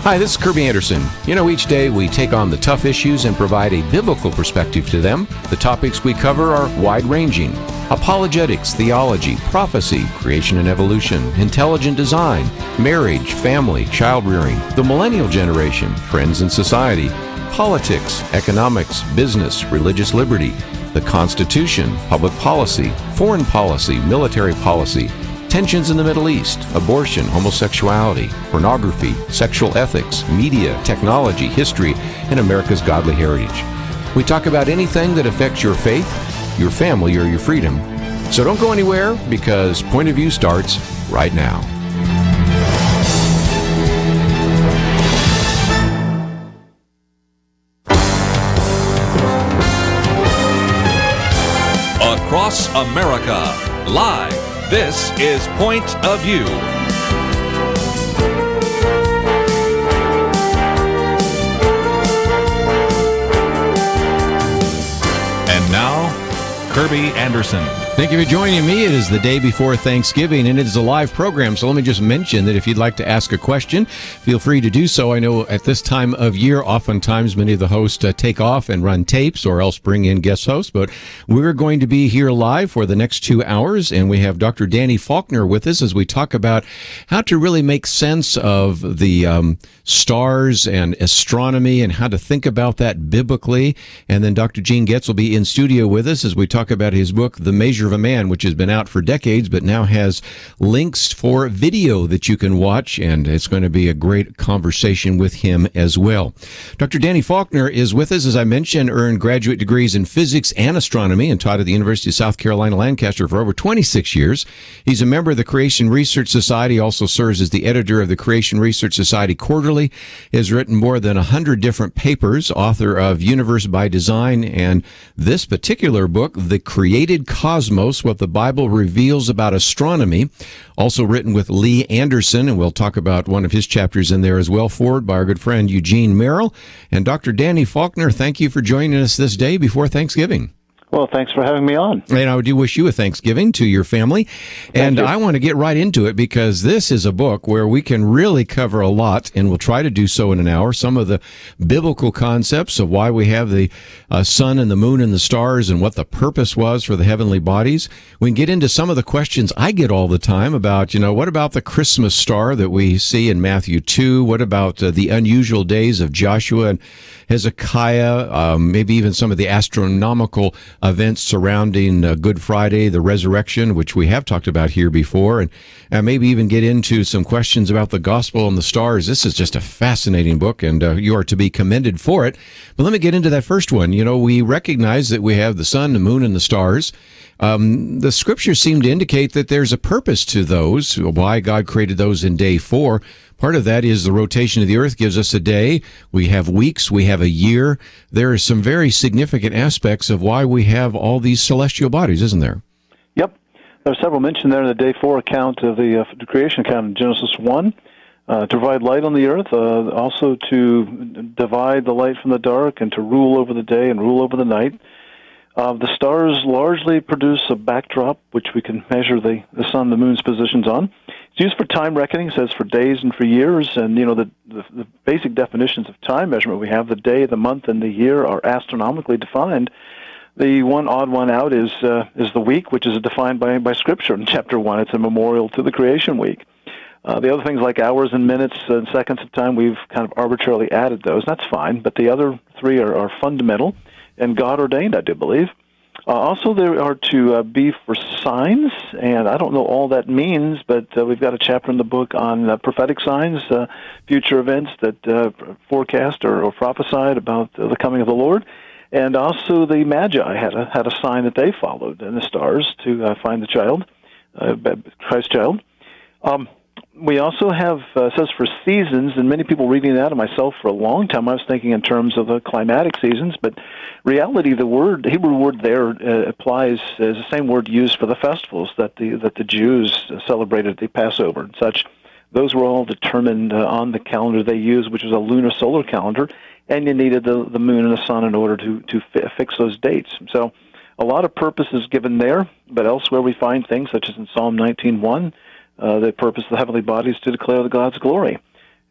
Hi, this is Kerby Anderson. You know, each day we take on the tough issues and provide a biblical perspective to them. The topics we cover are wide-ranging: apologetics, theology, prophecy, creation and evolution, intelligent design, marriage, family, child-rearing, the millennial generation, trends in society, politics, economics, business, religious liberty, the Constitution, public policy, foreign policy, military policy, tensions in the Middle East, abortion, homosexuality, pornography, sexual ethics, media, technology, history, and America's godly heritage. We talk about anything that affects your faith, your family, or your freedom. So don't go anywhere, because Point of View starts right now. Across America, live. This is Point of View. And now, Kerby Anderson. Thank you for joining me. It is the day before Thanksgiving, and it is a live program, so let me just mention that if you'd like to ask a question, feel free to do so. I know at this time of year, oftentimes many of the hosts take off and run tapes or else bring in guest hosts, but we're going to be here live for the next 2 hours, and we have Dr. Danny Faulkner with us as we talk about how to really make sense of the stars and astronomy and how to think about that biblically. And then Dr. Gene Getz will be in studio with us as we talk about his book, The Measure of a Man, which has been out for decades, but now has links for video that you can watch, and it's going to be a great conversation with him as well. Dr. Danny Faulkner is with us, as I mentioned, earned graduate degrees in physics and astronomy, and taught at the University of South Carolina, Lancaster for over 26 years. He's a member of the Creation Research Society, also serves as the editor of the Creation Research Society Quarterly, has written more than 100 different papers, author of Universe by Design, and this particular book, The Created Cosmos, What the Bible Reveals About Astronomy, also written with Lee Anderson, and we'll talk about one of his chapters in there as well, forward by our good friend Eugene Merrill. And Dr. Danny Faulkner, thank you for joining us this day before Thanksgiving. Well, thanks for having me on. And I do wish you a Thanksgiving to your family. And I want to get right into it, because this is a book where we can really cover a lot, and we'll try to do so in an hour. Some of the biblical concepts of why we have the sun and the moon and the stars and what the purpose was for the heavenly bodies. We can get into some of the questions I get all the time about, what about the Christmas star that we see in Matthew 2? What about the unusual days of Joshua and Hezekiah? Maybe even some of the astronomical events surrounding Good Friday, the resurrection, which we have talked about here before, and maybe even get into some questions about the gospel and the stars. This is just a fascinating book, and you are to be commended for it. But let me get into that first one. We recognize that we have the sun, the moon, and the stars. The scriptures seem to indicate that there's a purpose to those, why God created those in day 4. Part of that is the rotation of the earth gives us a day. We have weeks. We have a year. There are some very significant aspects of why we have all these celestial bodies, isn't there? Yep. There are several mentioned there in the day 4 account of the creation account in Genesis 1. To provide light on the earth, also to divide the light from the dark, and to rule over the day and rule over the night. The stars largely produce a backdrop, which we can measure the sun, the moon's positions on. It's used for time reckoning, says for days and for years, and the basic definitions of time measurement we have, the day, the month, and the year are astronomically defined. The one odd one out is the week, which is defined by Scripture in chapter 1. It's a memorial to the creation week. The other things like hours and minutes and seconds of time, we've kind of arbitrarily added those. That's fine, but the other 3 are fundamental and God-ordained, I do believe. Also, there are to be for signs, and I don't know all that means, but we've got a chapter in the book on prophetic signs, future events that forecast or prophesied about the coming of the Lord. And also the Magi had a sign that they followed in the stars to find the child, Christ child. We also have, says for seasons, and many people reading that, and myself for a long time, I was thinking in terms of the climatic seasons, but reality, the Hebrew word there applies as the same word used for the festivals that the Jews celebrated, the Passover and such. Those were all determined on the calendar they used, which was a lunar solar calendar, and you needed the moon and the sun in order to fix those dates. So a lot of purpose is given there, but elsewhere we find things such as in Psalm 19:1, the purpose of the heavenly bodies to declare the God's glory.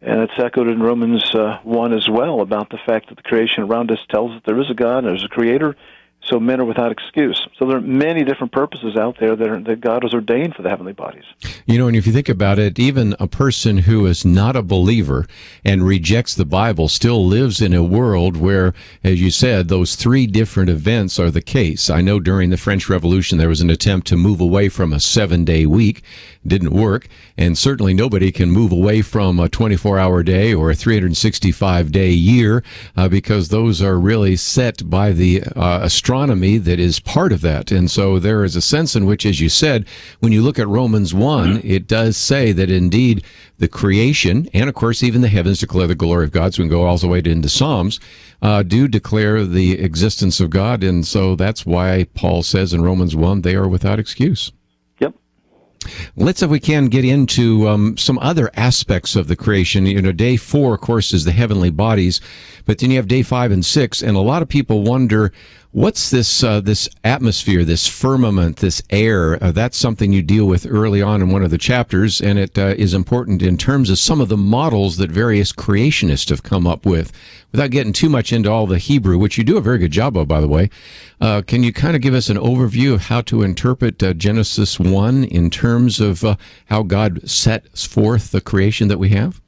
And it's echoed in Romans 1 as well, about the fact that the creation around us tells us there is a God and there's a Creator, so men are without excuse. So there are many different purposes out there that God has ordained for the heavenly bodies. You know, and if you think about it, even a person who is not a believer and rejects the Bible still lives in a world where, as you said, those three different events are the case. I know during the French Revolution there was an attempt to move away from a 7-day week. Didn't work, and certainly nobody can move away from a 24-hour day or a 365-day year because those are really set by the astronomy that is part of that. And so there is a sense in which, as you said, when you look at Romans 1, it does say that indeed the creation, and of course even the heavens declare the glory of God, so we can go all the way into Psalms, do declare the existence of God. And so that's why Paul says in Romans 1, they are without excuse. Let's, if we can, get into some other aspects of the creation. You know, day 4, of course, is the heavenly bodies, but then you have day 5 and 6, and a lot of people wonder, what's this atmosphere, this firmament, this air? That's something you deal with early on in one of the chapters, and it is important in terms of some of the models that various creationists have come up with. Without getting too much into all the Hebrew, which you do a very good job of, by the way, can you kind of give us an overview of how to interpret Genesis 1 in terms of how God sets forth the creation that we have?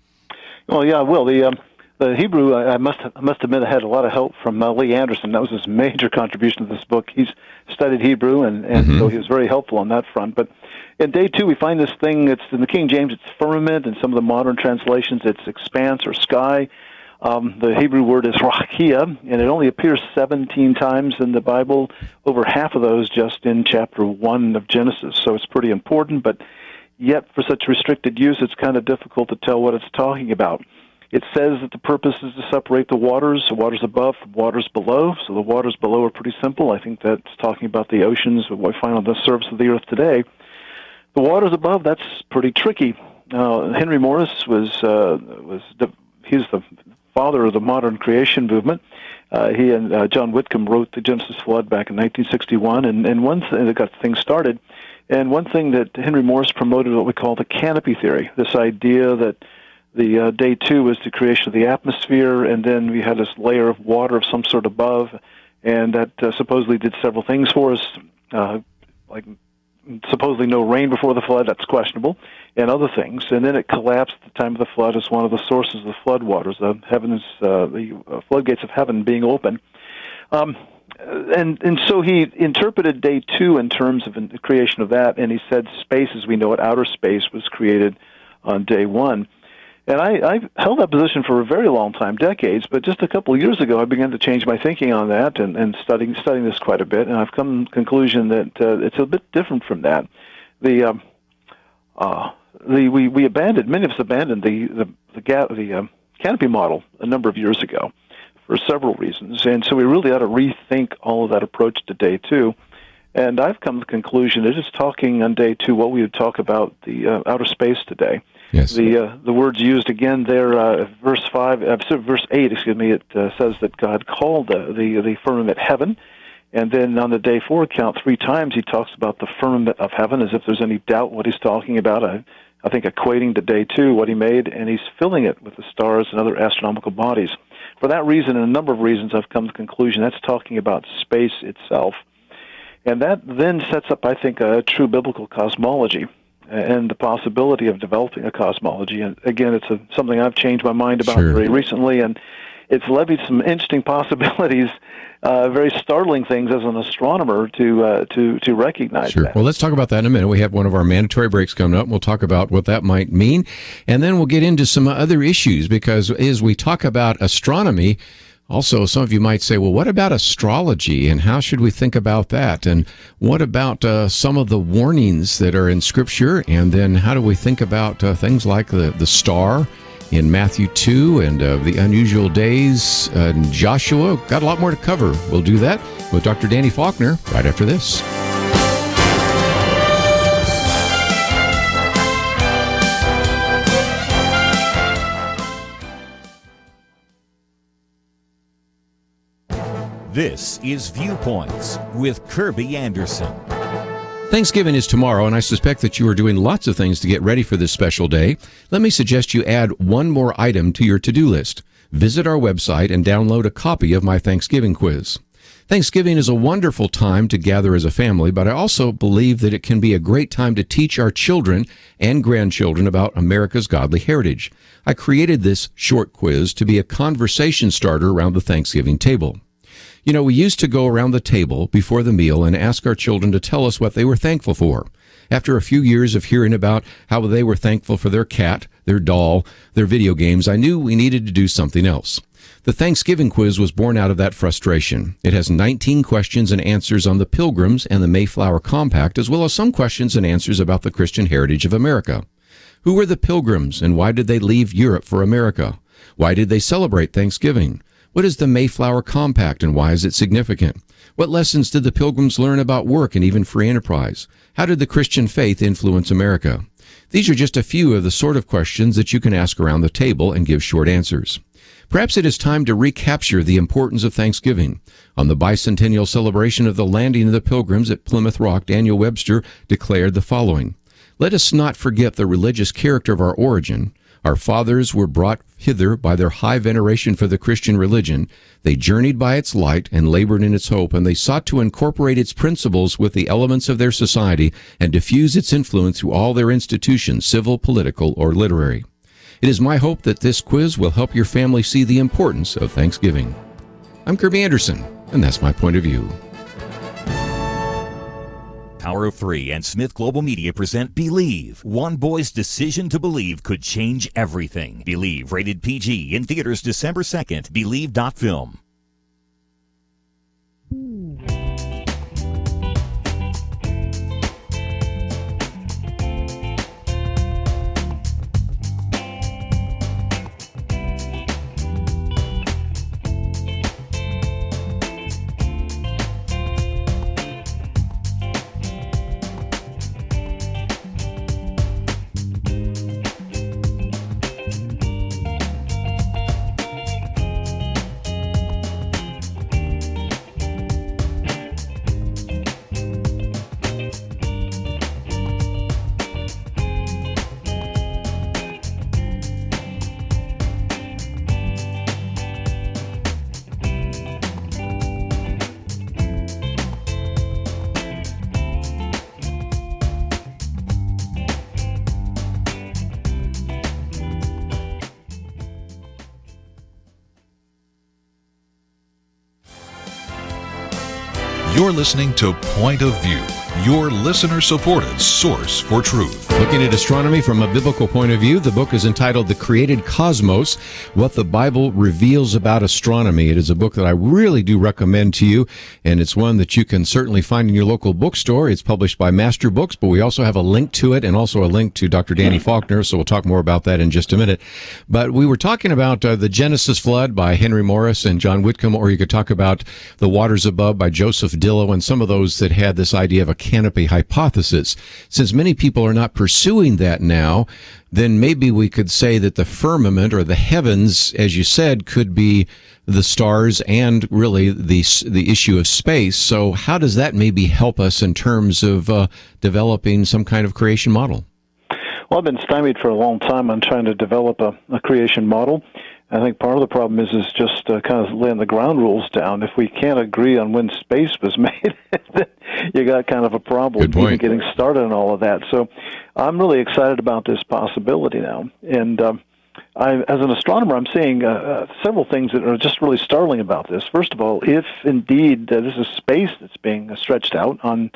Well, yeah, I will. The Hebrew, I must admit, I had a lot of help from Lee Anderson. That was his major contribution to this book. He's studied Hebrew, and so he was very helpful on that front. But in day 2, we find this thing, it's in the King James, it's firmament, and some of the modern translations, it's expanse or sky. The Hebrew word is rakia, and it only appears 17 times in the Bible, over half of those just in chapter 1 of Genesis. So it's pretty important, but yet for such restricted use, it's kind of difficult to tell what it's talking about. It says that the purpose is to separate the waters above from waters below. So the waters below are pretty simple. I think that's talking about the oceans, what we find on the surface of the earth today. The waters above, that's pretty tricky. Henry Morris he's the father of the modern creation movement. He and John Whitcomb wrote the Genesis flood back in 1961, and one thing that got things started. And one thing that Henry Morris promoted, what we call the canopy theory, this idea that the day 2 was the creation of the atmosphere, and then we had this layer of water of some sort above, and that supposedly did several things for us, like supposedly no rain before the flood, that's questionable, and other things. And then it collapsed at the time of the flood as one of the sources of the flood waters, the floodgates of heaven being open. And so he interpreted day 2 in terms of the creation of that, and he said space as we know it, outer space, was created on day 1. And I held that position for a very long time, decades, but just a couple of years ago I began to change my thinking on that and studying this quite a bit, and I've come to the conclusion that it's a bit different from that. Many of us abandoned the canopy model a number of years ago for several reasons, and so we really ought to rethink all of that approach to day 2. And I've come to the conclusion it is talking on day 2 what we would talk about the outer space today. Yes. The words used again there, verse 8, it says that God called the firmament heaven, and then on the day 4 account 3 times he talks about the firmament of heaven as if there's any doubt what he's talking about. I think equating to day 2 what he made, and he's filling it with the stars and other astronomical bodies. For that reason and a number of reasons, I've come to the conclusion that's talking about space itself. And that then sets up, I think, a true biblical cosmology and the possibility of developing a cosmology. And again, it's something I've changed my mind about very recently, and it's levied some interesting possibilities, very startling things as an astronomer to recognize that. Well, let's talk about that in a minute. We have one of our mandatory breaks coming up. We'll talk about what that might mean, and then we'll get into some other issues, because as we talk about astronomy, also, some of you might say, well, what about astrology, and how should we think about that? And what about some of the warnings that are in Scripture? And then how do we think about things like the star in Matthew 2 and the unusual days in Joshua? Got a lot more to cover. We'll do that with Dr. Danny Faulkner right after this. This is Viewpoints with Kerby Anderson. Thanksgiving is tomorrow, and I suspect that you are doing lots of things to get ready for this special day. Let me suggest you add one more item to your to-do list. Visit our website and download a copy of my Thanksgiving quiz. Thanksgiving is a wonderful time to gather as a family, but I also believe that it can be a great time to teach our children and grandchildren about America's godly heritage. I created this short quiz to be a conversation starter around the Thanksgiving table. You know, we used to go around the table before the meal and ask our children to tell us what they were thankful for. After a few years of hearing about how they were thankful for their cat, their doll, their video games, I knew we needed to do something else. The Thanksgiving quiz was born out of that frustration. It has 19 questions and answers on the Pilgrims and the Mayflower Compact, as well as some questions and answers about the Christian heritage of America. Who were the Pilgrims, and why did they leave Europe for America? Why did they celebrate Thanksgiving? What is the Mayflower Compact, and why is it significant? What lessons did the Pilgrims learn about work and even free enterprise? How did the Christian faith influence America? These are just a few of the sort of questions that you can ask around the table and give short answers. Perhaps it is time to recapture the importance of Thanksgiving. On the bicentennial celebration of the landing of the Pilgrims at Plymouth Rock, Daniel Webster declared the following: "Let us not forget the religious character of our origin. Our fathers were brought hither by their high veneration for the Christian religion. They journeyed by its light and labored in its hope, and they sought to incorporate its principles with the elements of their society and diffuse its influence through all their institutions, civil, political, or literary." It is my hope that this quiz will help your family see the importance of Thanksgiving. I'm Kerby Anderson, and that's my point of view. Power of Three and Smith Global Media present Believe. One boy's decision to believe could change everything. Believe, rated PG, in theaters December 2nd. Believe.film. You're listening to Point of View, your listener-supported source for truth. Looking at astronomy from a biblical point of view, the book is entitled The Created Cosmos, What the Bible Reveals About Astronomy. It is a book that I really do recommend to you, and it's one that you can certainly find in your local bookstore. It's published by Master Books, but we also have a link to it and also a link to Dr. Danny Faulkner, so we'll talk more about that in just a minute. But we were talking about The Genesis Flood by Henry Morris and John Whitcomb, or you could talk about The Waters Above by Joseph Dillow, and some of those that had this idea of a canopy hypothesis. Since many people are not pursuing that now, then maybe we could say that the firmament or the heavens, as you said, could be the stars and really the issue of space. So how does that maybe help us in terms of developing some kind of creation model? Well, I've been stymied for a long time on trying to develop a creation model. I think part of the problem is just kind of laying the ground rules down. If we can't agree on when space was made, then you got kind of a problem even getting started on all of that. So I'm really excited about this possibility now. And as an astronomer, I'm seeing several things that are just really startling about this. First of all, if indeed this is space that's being stretched out on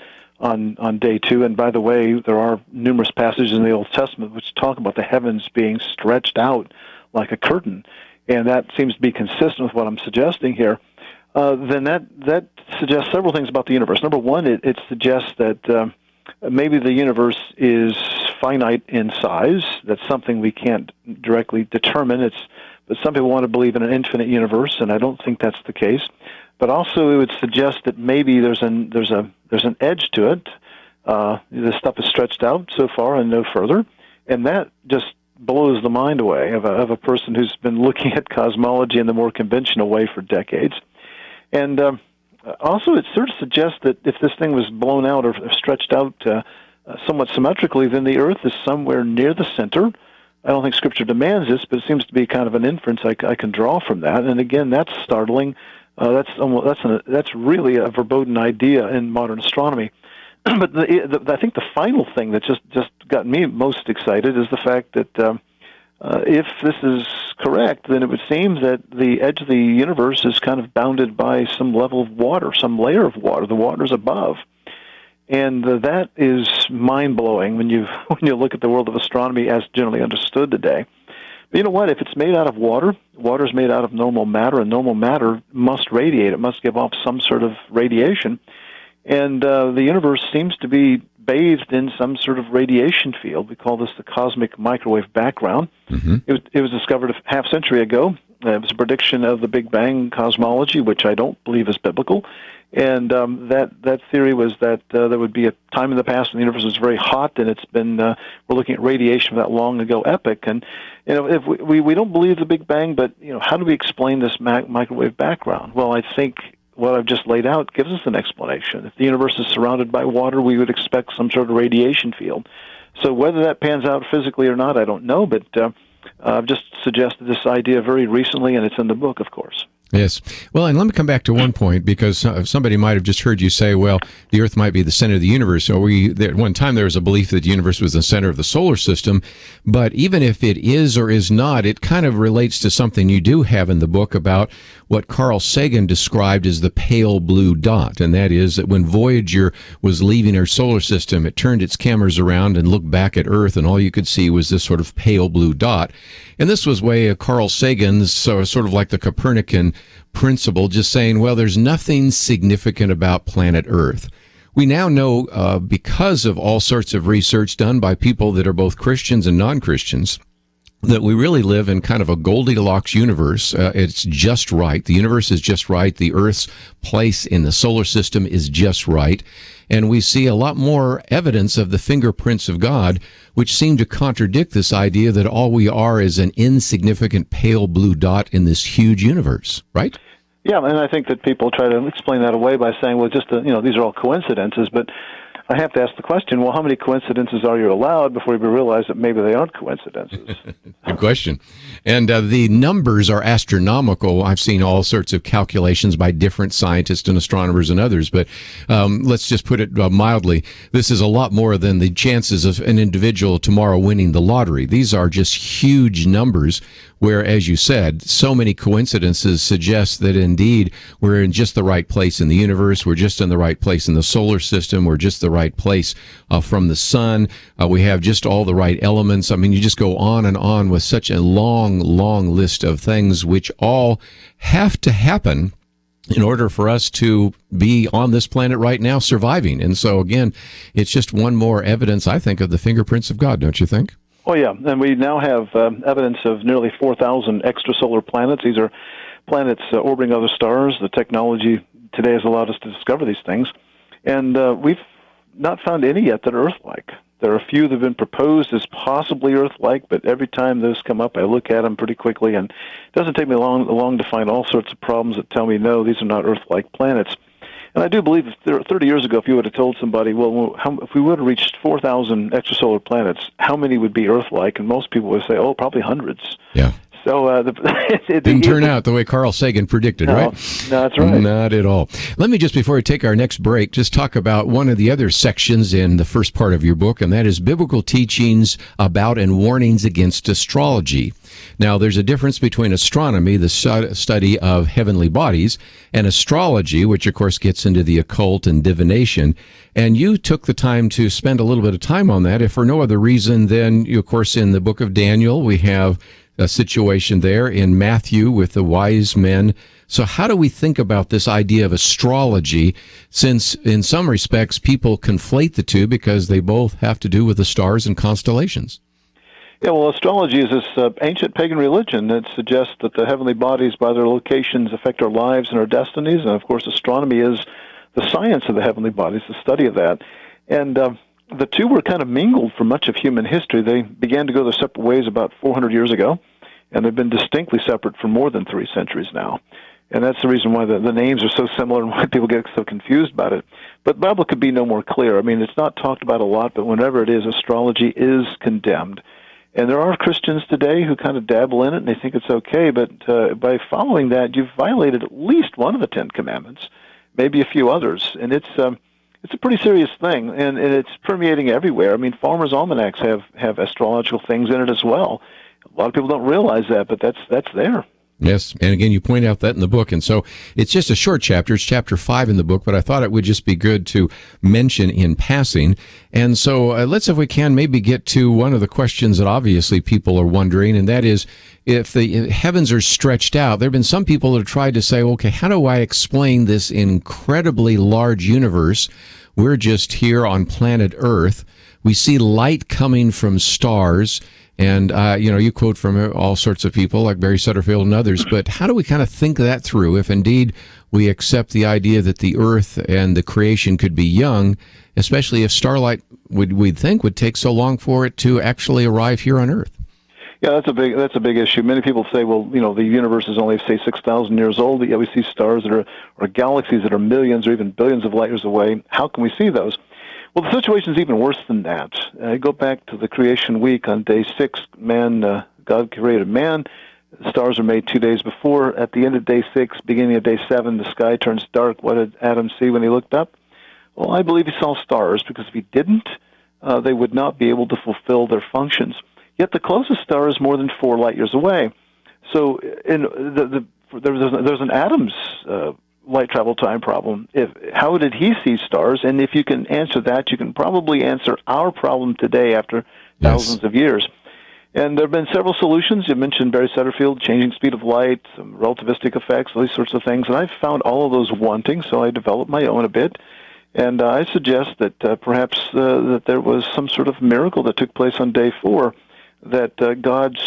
day two, and by the way, there are numerous passages in the Old Testament which talk about the heavens being stretched out like a curtain, and that seems to be consistent with what I'm suggesting here, then that suggests several things about the universe. Number one, it suggests that maybe the universe is finite in size. That's something we can't directly determine. But some people want to believe in an infinite universe, and I don't think that's the case. But also, it would suggest that maybe there's an edge to it. This stuff is stretched out so far and no further, and that just blows the mind away of a person who's been looking at cosmology in the more conventional way for decades. And Also, it sort of suggests that if this thing was blown out or stretched out somewhat symmetrically, then the Earth is somewhere near the center. I don't think Scripture demands this, but it seems to be kind of an inference I can draw from that. And again, that's startling. That's really a verboten idea in modern astronomy. But I think the final thing that just got me most excited is the fact that if this is correct, then it would seem that the edge of the universe is kind of bounded by some level of water, some layer of water. The water's above. And that is mind-blowing when you look at the world of astronomy as generally understood today. But you know what? If it's made out of water, water is made out of normal matter, and normal matter must radiate. It must give off some sort of radiation. And the universe seems to be bathed in some sort of radiation field. We call this the cosmic microwave background. Mm-hmm. It was discovered a half century ago. It was a prediction of the Big Bang cosmology, which I don't believe is biblical. And that theory was that there would be a time in the past when the universe was very hot, and it's been we're looking at radiation from that long ago epoch. And if we don't believe the Big Bang, but how do we explain this microwave background? Well, I think what I've just laid out gives us an explanation. If the universe is surrounded by water, we would expect some sort of radiation field. So whether that pans out physically or not, I don't know, but I've just suggested this idea very recently, and it's in the book, of course. Yes. Well, and let me come back to one point, because somebody might have just heard you say, well, the Earth might be the center of the universe. Or at one time there was a belief that the universe was the center of the solar system. But even if it is or is not, it kind of relates to something you do have in the book about what Carl Sagan described as the pale blue dot. And that is that when Voyager was leaving our solar system, it turned its cameras around and looked back at Earth, and all you could see was this sort of pale blue dot. And this was way of Carl Sagan's sort of like the Copernican principle, just saying, well, there's nothing significant about planet Earth. We now know, because of all sorts of research done by people that are both Christians and non-Christians, that we really live in kind of a Goldilocks universe. It's just right. The universe is just right. The Earth's place in the solar system is just right. And we see a lot more evidence of the fingerprints of God, which seem to contradict this idea that all we are is an insignificant pale blue dot in this huge universe, right? Yeah, and I think that people try to explain that away by saying, well, just these are all coincidences, but I have to ask the question, well, how many coincidences are you allowed before you realize that maybe they aren't coincidences? Good question. And the numbers are astronomical. I've seen all sorts of calculations by different scientists and astronomers and others, but let's just put it mildly. This is a lot more than the chances of an individual tomorrow winning the lottery. These are just huge numbers, where, as you said, so many coincidences suggest that indeed we're in just the right place in the universe, we're just in the right place in the solar system, we're just the right place from the sun, we have just all the right elements. I mean, you just go on with such a long list of things which all have to happen in order for us to be on this planet right now surviving. And so, again, it's just one more evidence, I think, of the fingerprints of God, don't you think? Oh, yeah, and we now have evidence of nearly 4,000 extrasolar planets. These are planets orbiting other stars. The technology today has allowed us to discover these things. And we've not found any yet that are Earth-like. There are a few that have been proposed as possibly Earth-like, but every time those come up, I look at them pretty quickly, and it doesn't take me long to find all sorts of problems that tell me, no, these are not Earth-like planets. And I do believe 30 years ago, if you would have told somebody, well, if we would have reached 4,000 extrasolar planets, how many would be Earth-like? And most people would say, oh, probably hundreds. Yeah. So it didn't turn out the way Carl Sagan predicted, right? No, that's right. Not at all. Let me just, before we take our next break, just talk about one of the other sections in the first part of your book, and that is biblical teachings about and warnings against astrology. Now, there's a difference between astronomy, the study of heavenly bodies, and astrology, which, of course, gets into the occult and divination. And you took the time to spend a little bit of time on that, if for no other reason than, of course, in the book of Daniel, we have a situation there, in Matthew with the wise men. So how do we think about this idea of astrology, since in some respects people conflate the two because they both have to do with the stars and constellations? Yeah, well, astrology is this ancient pagan religion that suggests that the heavenly bodies, by their locations, affect our lives and our destinies. And, of course, astronomy is the science of the heavenly bodies, the study of that. And the two were kind of mingled for much of human history. They began to go their separate ways about 400 years ago, and they've been distinctly separate for more than 3 centuries now. And that's the reason why the names are so similar and why people get so confused about it. But the Bible could be no more clear. I mean, it's not talked about a lot, but whenever it is, astrology is condemned. And there are Christians today who kind of dabble in it, and they think it's okay, but by following that, you've violated at least one of the Ten Commandments, maybe a few others. And it's a pretty serious thing, and it's permeating everywhere. I mean, farmers' almanacs have astrological things in it as well. A lot of people don't realize that, but that's there. Yes, and again, you point out that in the book, and so it's just a short chapter. It's chapter 5 in the book, but I thought it would just be good to mention in passing. And so let's, if we can, maybe get to one of the questions that obviously people are wondering, and that is, if the heavens are stretched out, there have been some people that have tried to say, okay, how do I explain this incredibly large universe? We're just here on planet Earth. We see light coming from stars. And, you quote from all sorts of people like Barry Sutterfield and others, but how do we kind of think that through if indeed we accept the idea that the Earth and the creation could be young, especially if starlight we'd think would take so long for it to actually arrive here on Earth? Yeah, that's a big issue. Many people say, well, the universe is only, say, 6,000 years old, yet we see stars that or galaxies that are millions or even billions of light years away. How can we see those? Well, the situation is even worse than that. Go back to the creation week on day 6. God created man. The stars are made 2 days before. At the end of day 6, beginning of day 7, the sky turns dark. What did Adam see when he looked up? Well, I believe he saw stars, because if he didn't, they would not be able to fulfill their functions. Yet the closest star is more than 4 light years away. So there's an Adam's light travel time problem. How did he see stars? And if you can answer that, you can probably answer our problem today after thousands of years. And there have been several solutions. You mentioned Barry Sutterfield, changing speed of light, some relativistic effects, these sorts of things. And I've found all of those wanting, so I developed my own a bit. And I suggest that perhaps that there was some sort of miracle that took place on day 4, that God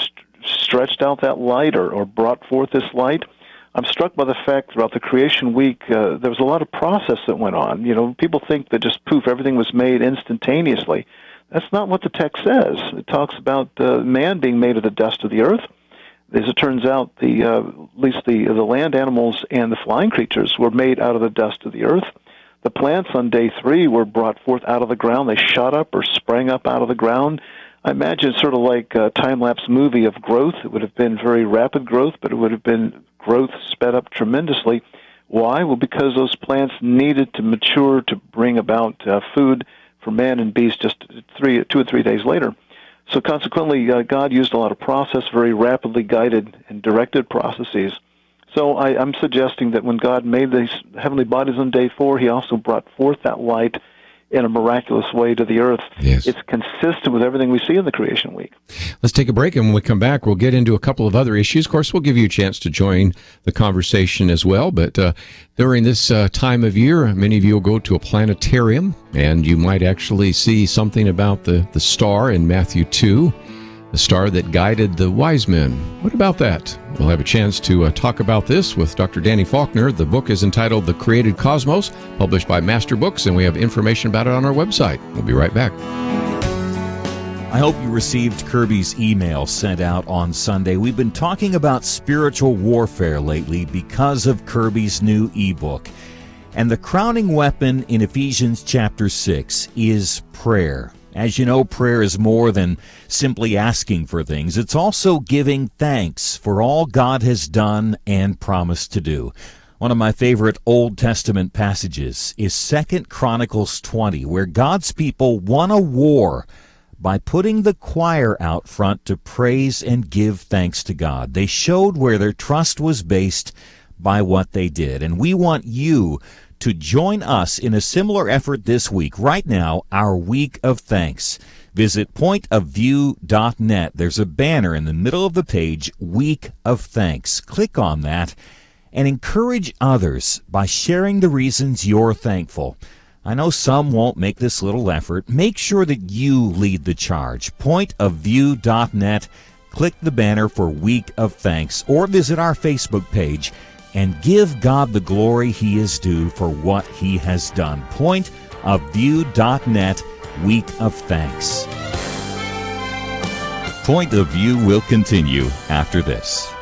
stretched out that light or brought forth this light. I'm struck by the fact throughout the creation week, there was a lot of process that went on. People think that just poof, everything was made instantaneously. That's not what the text says. It talks about man being made of the dust of the earth. As it turns out, at least the land animals and the flying creatures were made out of the dust of the earth. The plants on day 3 were brought forth out of the ground. They shot up or sprang up out of the ground. I imagine sort of like a time-lapse movie of growth. It would have been very rapid growth, but it would have been growth sped up tremendously. Why? Well, because those plants needed to mature to bring about food for man and beast just 2 or 3 days later. So consequently, God used a lot of process, very rapidly guided and directed processes. So I'm suggesting that when God made these heavenly bodies on day 4, he also brought forth that light in a miraculous way to the earth. Yes. It's consistent with everything we see in the creation week. Let's take a break, and when we come back, we'll get into a couple of other issues. Of course, we'll give you a chance to join the conversation as well, but during this time of year, many of you will go to a planetarium, and you might actually see something about the star in Matthew 2, the star that guided the wise men. What about that? We'll have a chance to talk about this with Dr. Danny Faulkner. The book is entitled The Created Cosmos, published by Master Books, and we have information about it on our website. We'll be right back. I hope you received Kerby's email sent out on Sunday. We've been talking about spiritual warfare lately because of Kerby's new ebook. And the crowning weapon in Ephesians chapter 6 is prayer. As you know, prayer is more than simply asking for things. It's also giving thanks for all God has done and promised to do. One of my favorite Old Testament passages is 2 Chronicles 20, where God's people won a war by putting the choir out front to praise and give thanks to God. They showed where their trust was based by what they did. And we want you to join us in a similar effort this week. Right now, our Week of Thanks. Visit pointofview.net. There's a banner in the middle of the page, Week of Thanks. Click on that and encourage others by sharing the reasons you're thankful. I know some won't make this little effort. Make sure that you lead the charge. Pointofview.net. Click the banner for Week of Thanks, or visit our Facebook page and give God the glory he is due for what he has done. Pointofview.net, Week of Thanks. Point of View will continue after this.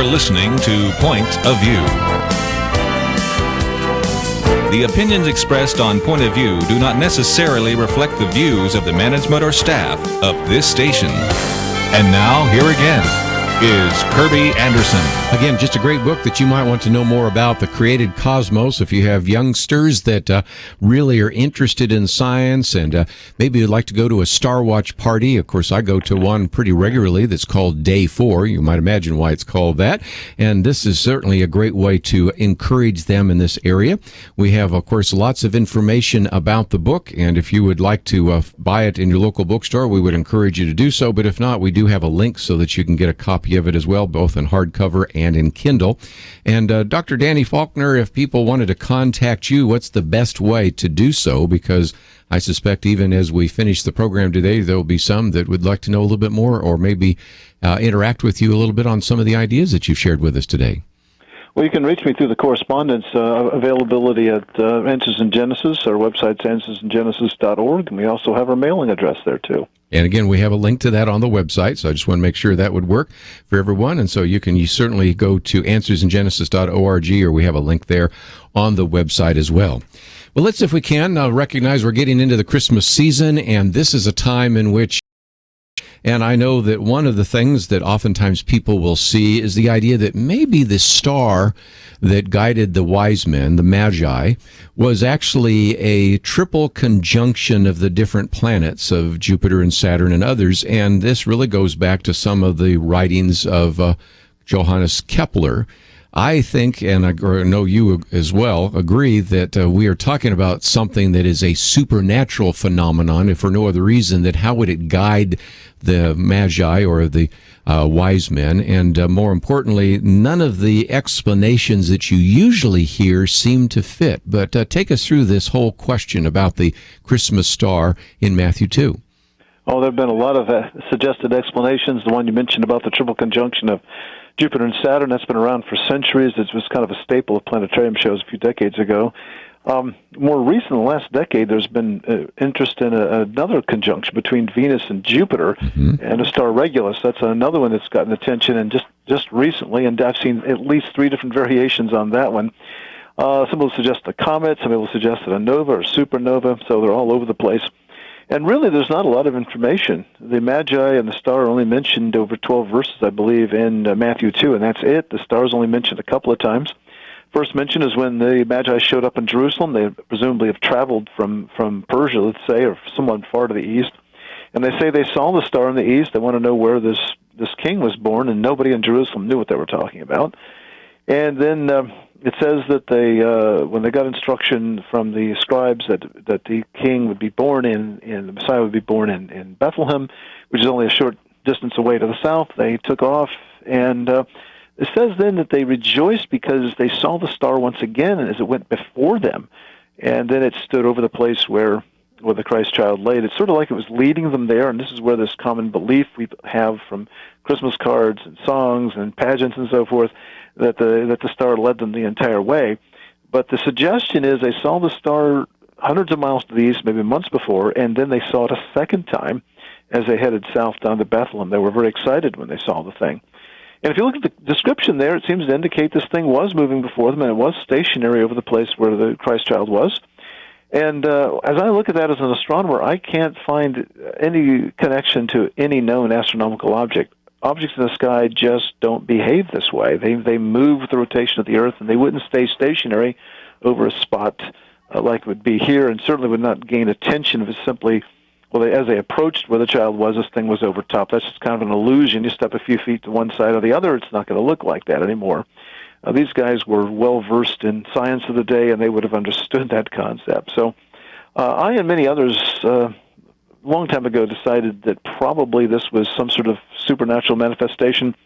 You're listening to Point of View. The opinions expressed on Point of View do not necessarily reflect the views of the management or staff of this station. And now, here again is Kerby Anderson. Again, just a great book that you might want to know more about, The Created Cosmos, if you have youngsters that really are interested in science and maybe you'd like to go to a Star Watch party. Of course, I go to one pretty regularly that's called Day 4. You might imagine why it's called that. And this is certainly a great way to encourage them in this area. We have, of course, lots of information about the book, and if you would like to buy it in your local bookstore, we would encourage you to do so. But if not, we do have a link so that you can get a copy of it as well, both in hardcover and in Kindle. And Dr. Danny Faulkner, if people wanted to contact you, what's the best way to do so? Because I suspect even as we finish the program today, there will be some that would like to know a little bit more or maybe interact with you a little bit on some of the ideas that you've shared with us today. Well, you can reach me through the correspondence availability at Answers in Genesis. Our website's answersingenesis.org, and we also have our mailing address there, too. And again, we have a link to that on the website, so I just want to make sure that would work for everyone. And so you certainly go to answersingenesis.org, or we have a link there on the website as well. Well, let's, if we can, recognize we're getting into the Christmas season, and this is a time in which, and I know that one of the things that oftentimes people will see is the idea that maybe the star that guided the wise men, the Magi, was actually a triple conjunction of the different planets of Jupiter and Saturn and others. And this really goes back to some of the writings of Johannes Kepler. I think, and I know you as well, agree that we are talking about something that is a supernatural phenomenon, if for no other reason, that how would it guide the Magi or the wise men? And more importantly, none of the explanations that you usually hear seem to fit. But take us through this whole question about the Christmas star in Matthew 2. Oh, there have been a lot of suggested explanations. The one you mentioned about the triple conjunction of Jupiter and Saturn, that's been around for centuries. It was kind of a staple of planetarium shows a few decades ago. More recent, the last decade, there's been interest in another conjunction between Venus and Jupiter and a star Regulus. That's another one that's gotten attention, and just recently, and I've seen at least 3 different variations on that one. Some will suggest a comet, some will suggest a nova or supernova, so they're all over the place. And really, there's not a lot of information. The Magi and the star are only mentioned over 12 verses, I believe, in Matthew 2, and that's it. The star is only mentioned a couple of times. First mention is when the Magi showed up in Jerusalem. They presumably have traveled from Persia, let's say, or somewhat far to the east. And they say they saw the star in the east. They want to know where this king was born, and nobody in Jerusalem knew what they were talking about. And then it says that they, when they got instruction from the scribes that the king would be born in the Messiah would be born in Bethlehem, which is only a short distance away to the south, they took off. And it says then that they rejoiced because they saw the star once again as it went before them. And then it stood over the place where the Christ child laid. It's sort of like it was leading them there, and this is where this common belief we have from Christmas cards and songs and pageants and so forth, that the star led them the entire way. But the suggestion is they saw the star hundreds of miles to the east, maybe months before, and then they saw it a second time as they headed south down to Bethlehem. They were very excited when they saw the thing. And if you look at the description there, it seems to indicate this thing was moving before them, and it was stationary over the place where the Christ child was. And as I look at that as an astronomer, I can't find any connection to any known astronomical object. Objects in the sky just don't behave this way. They move with the rotation of the Earth, and they wouldn't stay stationary over a spot like it would be here, and certainly would not gain attention if it's simply, as they approached where the child was, this thing was over top. That's just kind of an illusion. You step a few feet to one side or the other, it's not going to look like that anymore. These guys were well-versed in science of the day, and they would have understood that concept. So I and many others a long time ago decided that probably this was some sort of supernatural manifestation.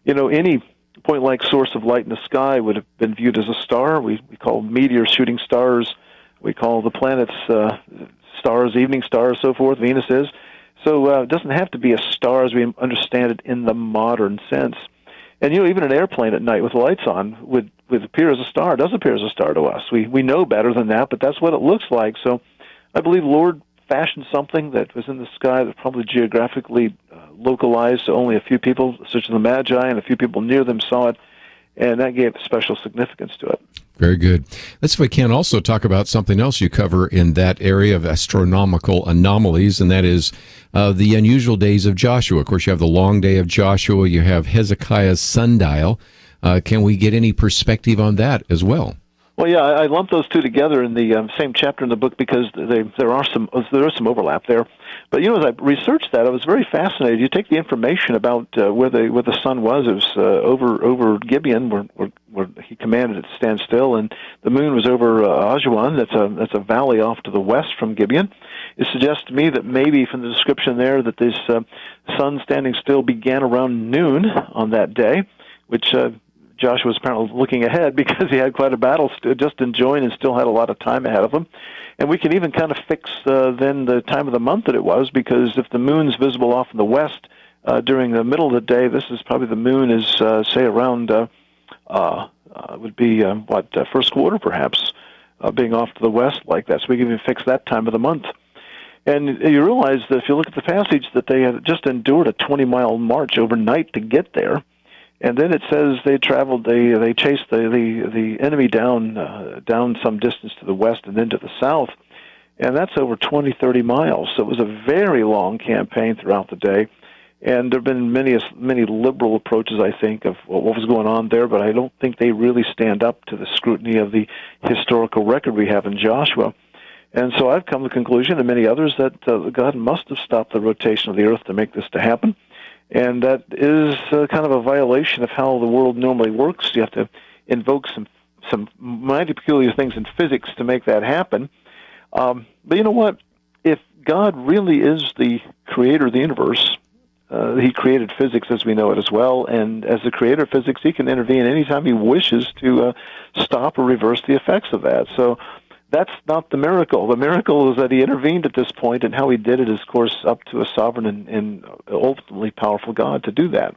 Any point-like source of light in the sky would have been viewed as a star. We call meteors shooting stars. We call the planets stars, evening stars, so forth. Venus is. So it doesn't have to be a star as we understand it in the modern sense. And, even an airplane at night with lights on would appear as a star. It does appear as a star to us. We know better than that, but that's what it looks like. So I believe Lord fashioned something that was in the sky that probably geographically localized to only a few people, such as the Magi, and a few people near them saw it, and that gave special significance to it. Very good. Let's, if we can, also talk about something else you cover in that area of astronomical anomalies, and that is the unusual days of Joshua. Of course, you have the long day of Joshua. You have Hezekiah's sundial. Can we get any perspective on that as well? Well, yeah, I lumped those two together in the same chapter in the book because there is some overlap there. But as I researched that, I was very fascinated. You take the information about where the sun was. It was over Gibeon, where he commanded it to stand still, and the moon was over Ajuan. That's a valley off to the west from Gibeon. It suggests to me that maybe from the description there that this sun standing still began around noon on that day, which Joshua was apparently looking ahead because he had quite a battle just to join and still had a lot of time ahead of him. And we can even kind of fix then the time of the month that it was, because if the moon's visible off in the west during the middle of the day, this is probably the moon is, say, around, would be, first quarter perhaps, being off to the west like that. So we can even fix that time of the month. And you realize that if you look at the passage that they had just endured a 20-mile march overnight to get there. And then it says they traveled, they chased the enemy down some distance to the west and then to the south. And that's over 20, 30 miles. So it was a very long campaign throughout the day. And there have been many liberal approaches, I think, of what was going on there, but I don't think they really stand up to the scrutiny of the historical record we have in Joshua. And so I've come to the conclusion, and many others, that God must have stopped the rotation of the earth to make this to happen. And that is kind of a violation of how the world normally works. You have to invoke some mighty peculiar things in physics to make that happen. But you know what? If God really is the creator of the universe, he created physics as we know it as well, and as the creator of physics, he can intervene anytime he wishes to stop or reverse the effects of that. So that's not the miracle. The miracle is that he intervened at this point, and how he did it is, of course, up to a sovereign and ultimately powerful God to do that.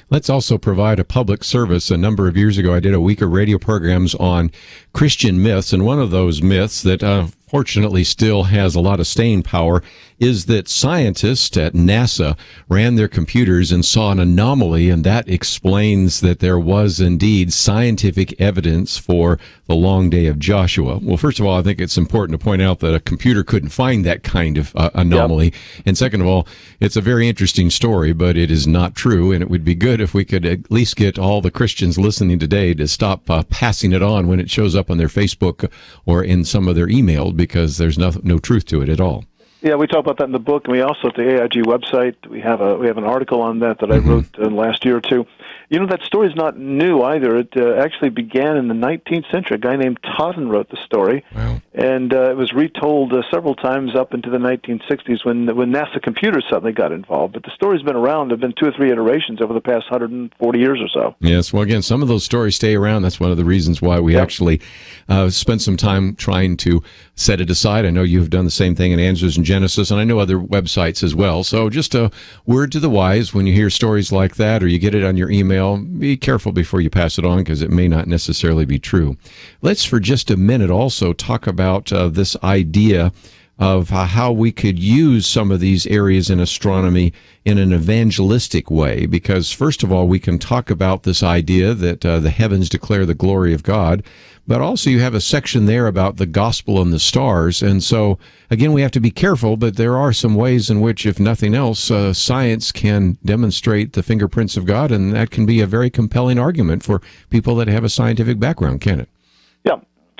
Let's also provide a public service. A number of years ago, I did a week of radio programs on Christian myths, and one of those myths that fortunately still has a lot of staying power is that scientists at NASA ran their computers and saw an anomaly, and that explains that there was indeed scientific evidence for the long day of Joshua. Well, first of all, I think it's important to point out that a computer couldn't find that kind of anomaly. Yep. And second of all, it's a very interesting story, but it is not true, and it would be good if we could at least get all the Christians listening today to stop passing it on when it shows up on their Facebook or in some of their email, because there's no truth to it at all. Yeah, we talk about that in the book, and we also at the AIG website we have an article on that I wrote last year or two. That story is not new either. It actually began in the 19th century. A guy named Totten wrote the story, wow. And it was retold several times up into the 1960s when NASA computers suddenly got involved. But the story's been around. There have been 2 or 3 iterations over the past 140 years or so. Yes, well, again, some of those stories stay around. That's one of the reasons why we actually spent some time trying to set it aside. I know you've done the same thing in Answers in Genesis, and I know other websites as well. So just a word to the wise, when you hear stories like that or you get it on your email, be careful before you pass it on, because it may not necessarily be true. Let's for just a minute also talk about this idea of how we could use some of these areas in astronomy in an evangelistic way, because first of all, we can talk about this idea that the heavens declare the glory of God, but also you have a section there about the gospel and the stars. And so, again, we have to be careful, but there are some ways in which, if nothing else, science can demonstrate the fingerprints of God, and that can be a very compelling argument for people that have a scientific background, can it? Yeah.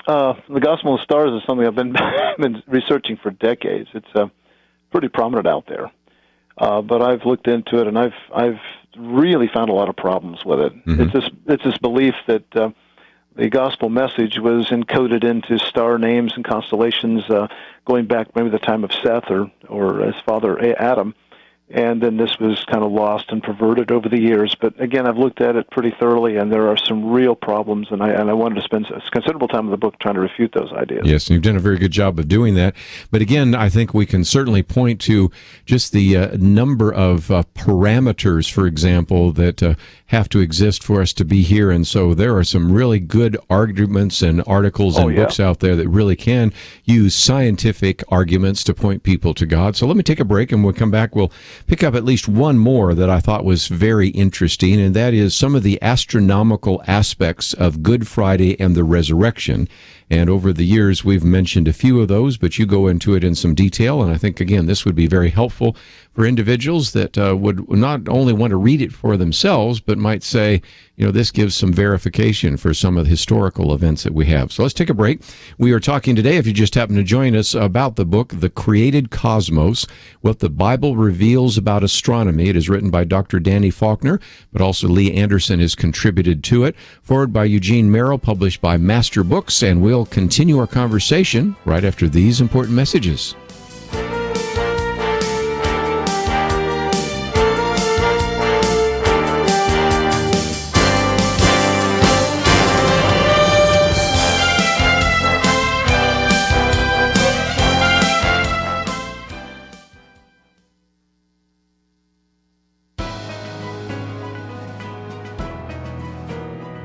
The gospel and the stars is something I've been researching for decades. It's pretty prominent out there. But I've looked into it, and I've really found a lot of problems with it. It's this belief that the gospel message was encoded into star names and constellations going back maybe the time of Seth or his father Adam, and then this was kind of lost and perverted over the years. But again, I've looked at it pretty thoroughly, and there are some real problems, and I wanted to spend a considerable time in the book trying to refute those ideas. Yes, and you've done a very good job of doing that. But again, I think we can certainly point to just the number of parameters, for example, that have to exist for us to be here. And so there are some really good arguments and articles and books out there that really can use scientific arguments to point people to God. So let me take a break, and when we come back, we'll pick up at least one more that I thought was very interesting, and that is some of the astronomical aspects of Good Friday and the resurrection. And over the years, we've mentioned a few of those, but you go into it in some detail. And I think, again, this would be very helpful for individuals that would not only want to read it for themselves, but might say, this gives some verification for some of the historical events that we have. So let's take a break. We are talking today, if you just happen to join us, about the book, The Created Cosmos, What the Bible Reveals About Astronomy. It is written by Dr. Danny Faulkner, but also Lee Anderson has contributed to it. Forward by Eugene Merrill, published by Master Books, and we'll continue our conversation right after these important messages.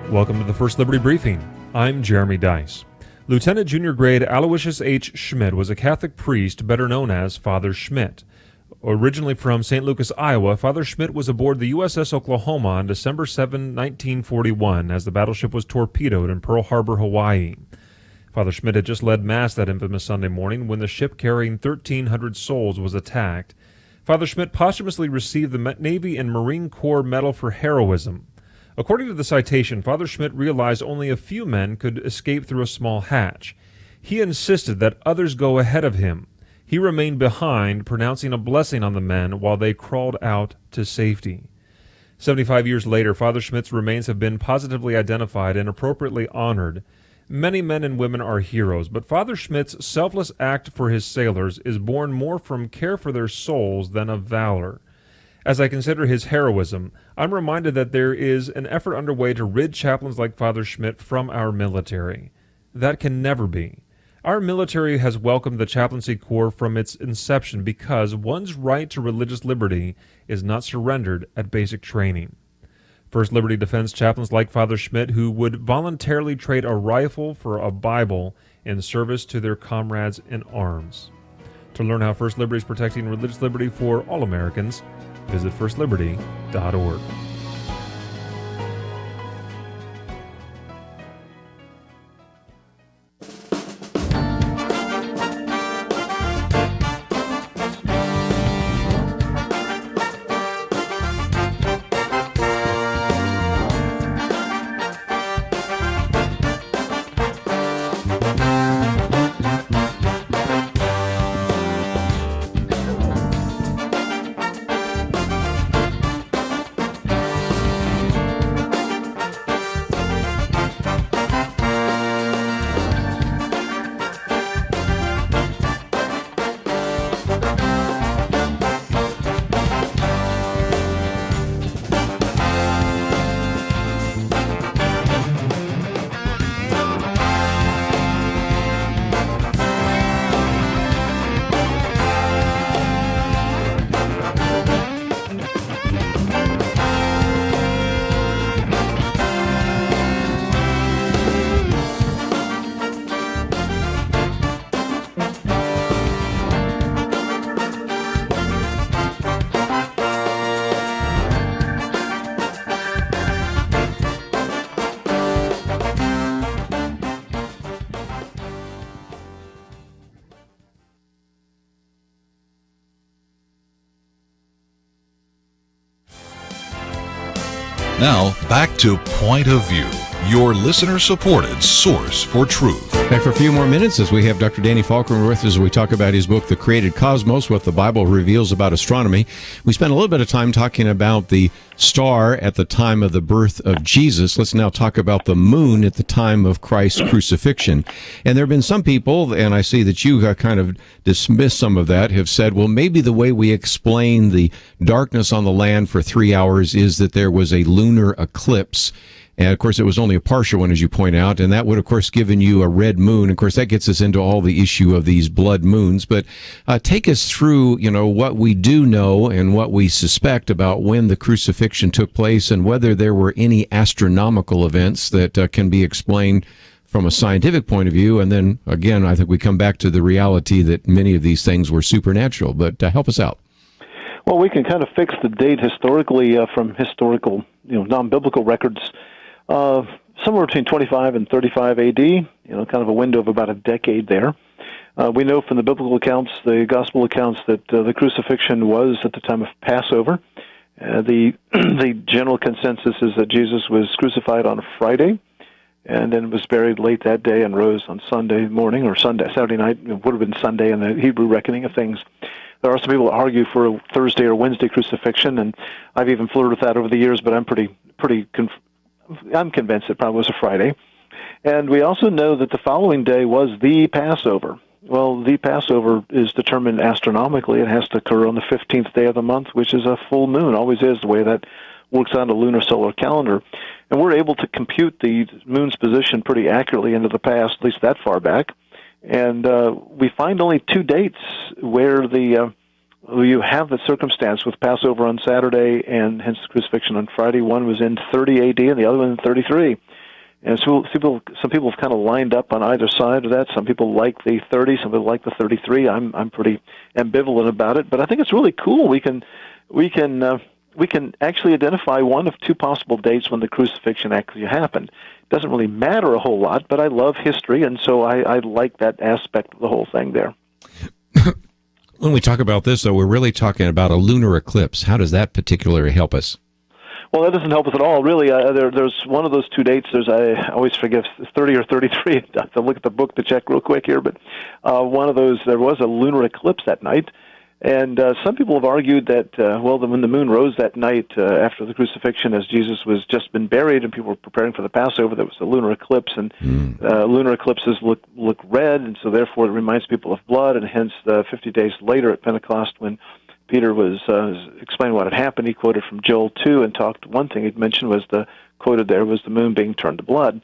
Welcome to the First Liberty Briefing. I'm Jeremy Dice. Lieutenant Junior Grade Aloysius H. Schmidt was a Catholic priest better known as Father Schmidt. Originally from St. Lucas, Iowa, Father Schmidt was aboard the USS Oklahoma on December 7, 1941, as the battleship was torpedoed in Pearl Harbor, Hawaii. Father Schmidt had just led Mass that infamous Sunday morning when the ship carrying 1,300 souls was attacked. Father Schmidt posthumously received the Navy and Marine Corps Medal for Heroism. According to the citation, Father Schmidt realized only a few men could escape through a small hatch. He insisted that others go ahead of him. He remained behind, pronouncing a blessing on the men while they crawled out to safety. 75 years later, Father Schmidt's remains have been positively identified and appropriately honored. Many men and women are heroes, but Father Schmidt's selfless act for his sailors is born more from care for their souls than of valor. As I consider his heroism, I'm reminded that there is an effort underway to rid chaplains like Father Schmidt from our military. That can never be. Our military has welcomed the chaplaincy corps from its inception because one's right to religious liberty is not surrendered at basic training. First Liberty defends chaplains like Father Schmidt who would voluntarily trade a rifle for a Bible in service to their comrades in arms. To learn how First Liberty is protecting religious liberty for all Americans, visit firstliberty.org. Now, back to Point of View, your listener-supported source for truth. Back for a few more minutes as we have Dr. Danny Faulkner with us as we talk about his book, The Created Cosmos, What the Bible Reveals About Astronomy. We spent a little bit of time talking about the star at the time of the birth of Jesus. Let's now talk about the moon at the time of Christ's crucifixion. And there have been some people, and I see that you kind of dismissed some of that, have said, well, maybe the way we explain the darkness on the land for 3 hours is that there was a lunar eclipse. And, of course, it was only a partial one, as you point out, and that would, of course, given you a red moon. Of course, that gets us into all the issue of these blood moons. But take us through, what we do know and what we suspect about when the crucifixion took place and whether there were any astronomical events that can be explained from a scientific point of view. And then, again, I think we come back to the reality that many of these things were supernatural. But help us out. Well, we can kind of fix the date historically from historical, non-biblical records, somewhere between 25 and 35 AD, kind of a window of about a decade there. We know from the biblical accounts, the gospel accounts, that the crucifixion was at the time of Passover. The general consensus is that Jesus was crucified on a Friday, and then was buried late that day and rose on Sunday morning or Saturday night. It would have been Sunday in the Hebrew reckoning of things. There are some people that argue for a Thursday or Wednesday crucifixion, and I've even flirted with that over the years, but I'm I'm convinced it probably was a Friday. And we also know that the following day was the Passover. Well, the Passover is determined astronomically. It has to occur on the 15th day of the month, which is a full moon. Always is the way that works on the lunar solar calendar. And we're able to compute the moon's position pretty accurately into the past, at least that far back. And we find only two dates where you have the circumstance with Passover on Saturday and hence crucifixion on Friday. One was in 30 AD and the other one in 33. And so some people have kind of lined up on either side of that. Some people like the 30, some people like the 33. I'm pretty ambivalent about it, but I think it's really cool. We can actually identify one of two possible dates when the crucifixion actually happened. It doesn't really matter a whole lot, but I love history, and so I like that aspect of the whole thing there. When we talk about this, though, we're really talking about a lunar eclipse. How does that particularly help us? Well, that doesn't help us at all, really. There's one of those two dates. I always forget, 30 or 33. I have to look at the book to check real quick here, but one of those, there was a lunar eclipse that night. And some people have argued that, when the moon rose that night after the crucifixion, as Jesus was just been buried and people were preparing for the Passover, there was a lunar eclipse, and lunar eclipses look red, and so therefore it reminds people of blood, and hence 50 days later at Pentecost, when Peter was explaining what had happened, he quoted from Joel 2 and one thing he'd mentioned was quoted there was the moon being turned to blood.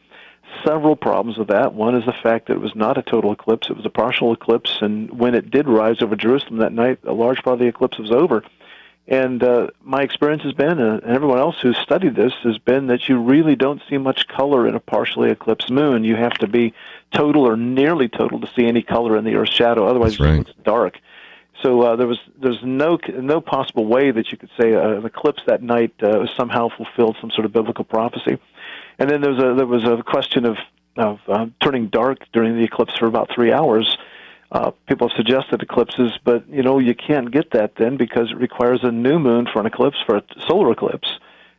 Several problems with that. One is the fact that it was not a total eclipse. It was a partial eclipse, and when it did rise over Jerusalem that night, a large part of the eclipse was over. And my experience has been, and everyone else who's studied this, has been that you really don't see much color in a partially eclipsed moon. You have to be total or nearly total to see any color in the Earth's shadow. Otherwise, it looks dark. So there's no possible way that you could say an eclipse that night somehow fulfilled some sort of biblical prophecy. And then there was a question of turning dark during the eclipse for about 3 hours. People have suggested eclipses, but you can't get that then because it requires a new moon for an eclipse, for a solar eclipse,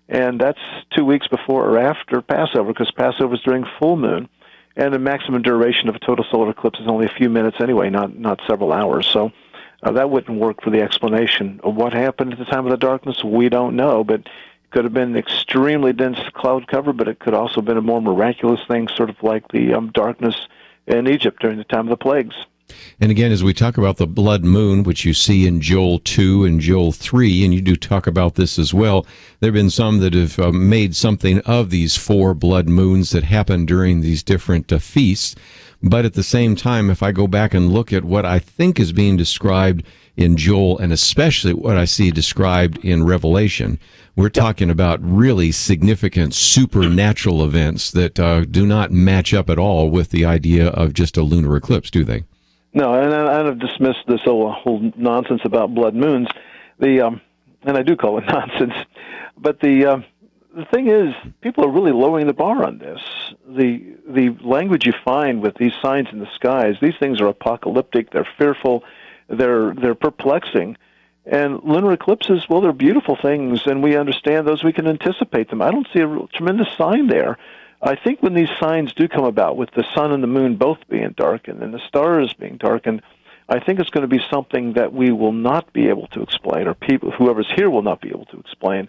and that's 2 weeks before or after Passover, because Passover is during full moon, and the maximum duration of a total solar eclipse is only a few minutes anyway, not several hours. So that wouldn't work for the explanation of what happened at the time of the darkness. We don't know, but it could have been extremely dense cloud cover, but it could also have been a more miraculous thing, sort of like the darkness in Egypt during the time of the plagues. And again, as we talk about the blood moon, which you see in Joel 2 and Joel 3, and you do talk about this as well, there have been some that have made something of these 4 blood moons that happen during these different feasts. But at the same time, if I go back and look at what I think is being described in Joel, and especially what I see described in Revelation, we're talking about really significant supernatural events that do not match up at all with the idea of just a lunar eclipse, do they? No, and I've dismissed this whole nonsense about blood moons. And I do call it nonsense. But the thing is, people are really lowering the bar on this. The language you find with these signs in the skies, these things are apocalyptic, they're fearful, they're perplexing. And lunar eclipses, well, they're beautiful things, and we understand those, we can anticipate them. I don't see a real tremendous sign there. I think when these signs do come about, with the sun and the moon both being darkened and the stars being darkened, I think it's going to be something that we will not be able to explain, or whoever's here will not be able to explain.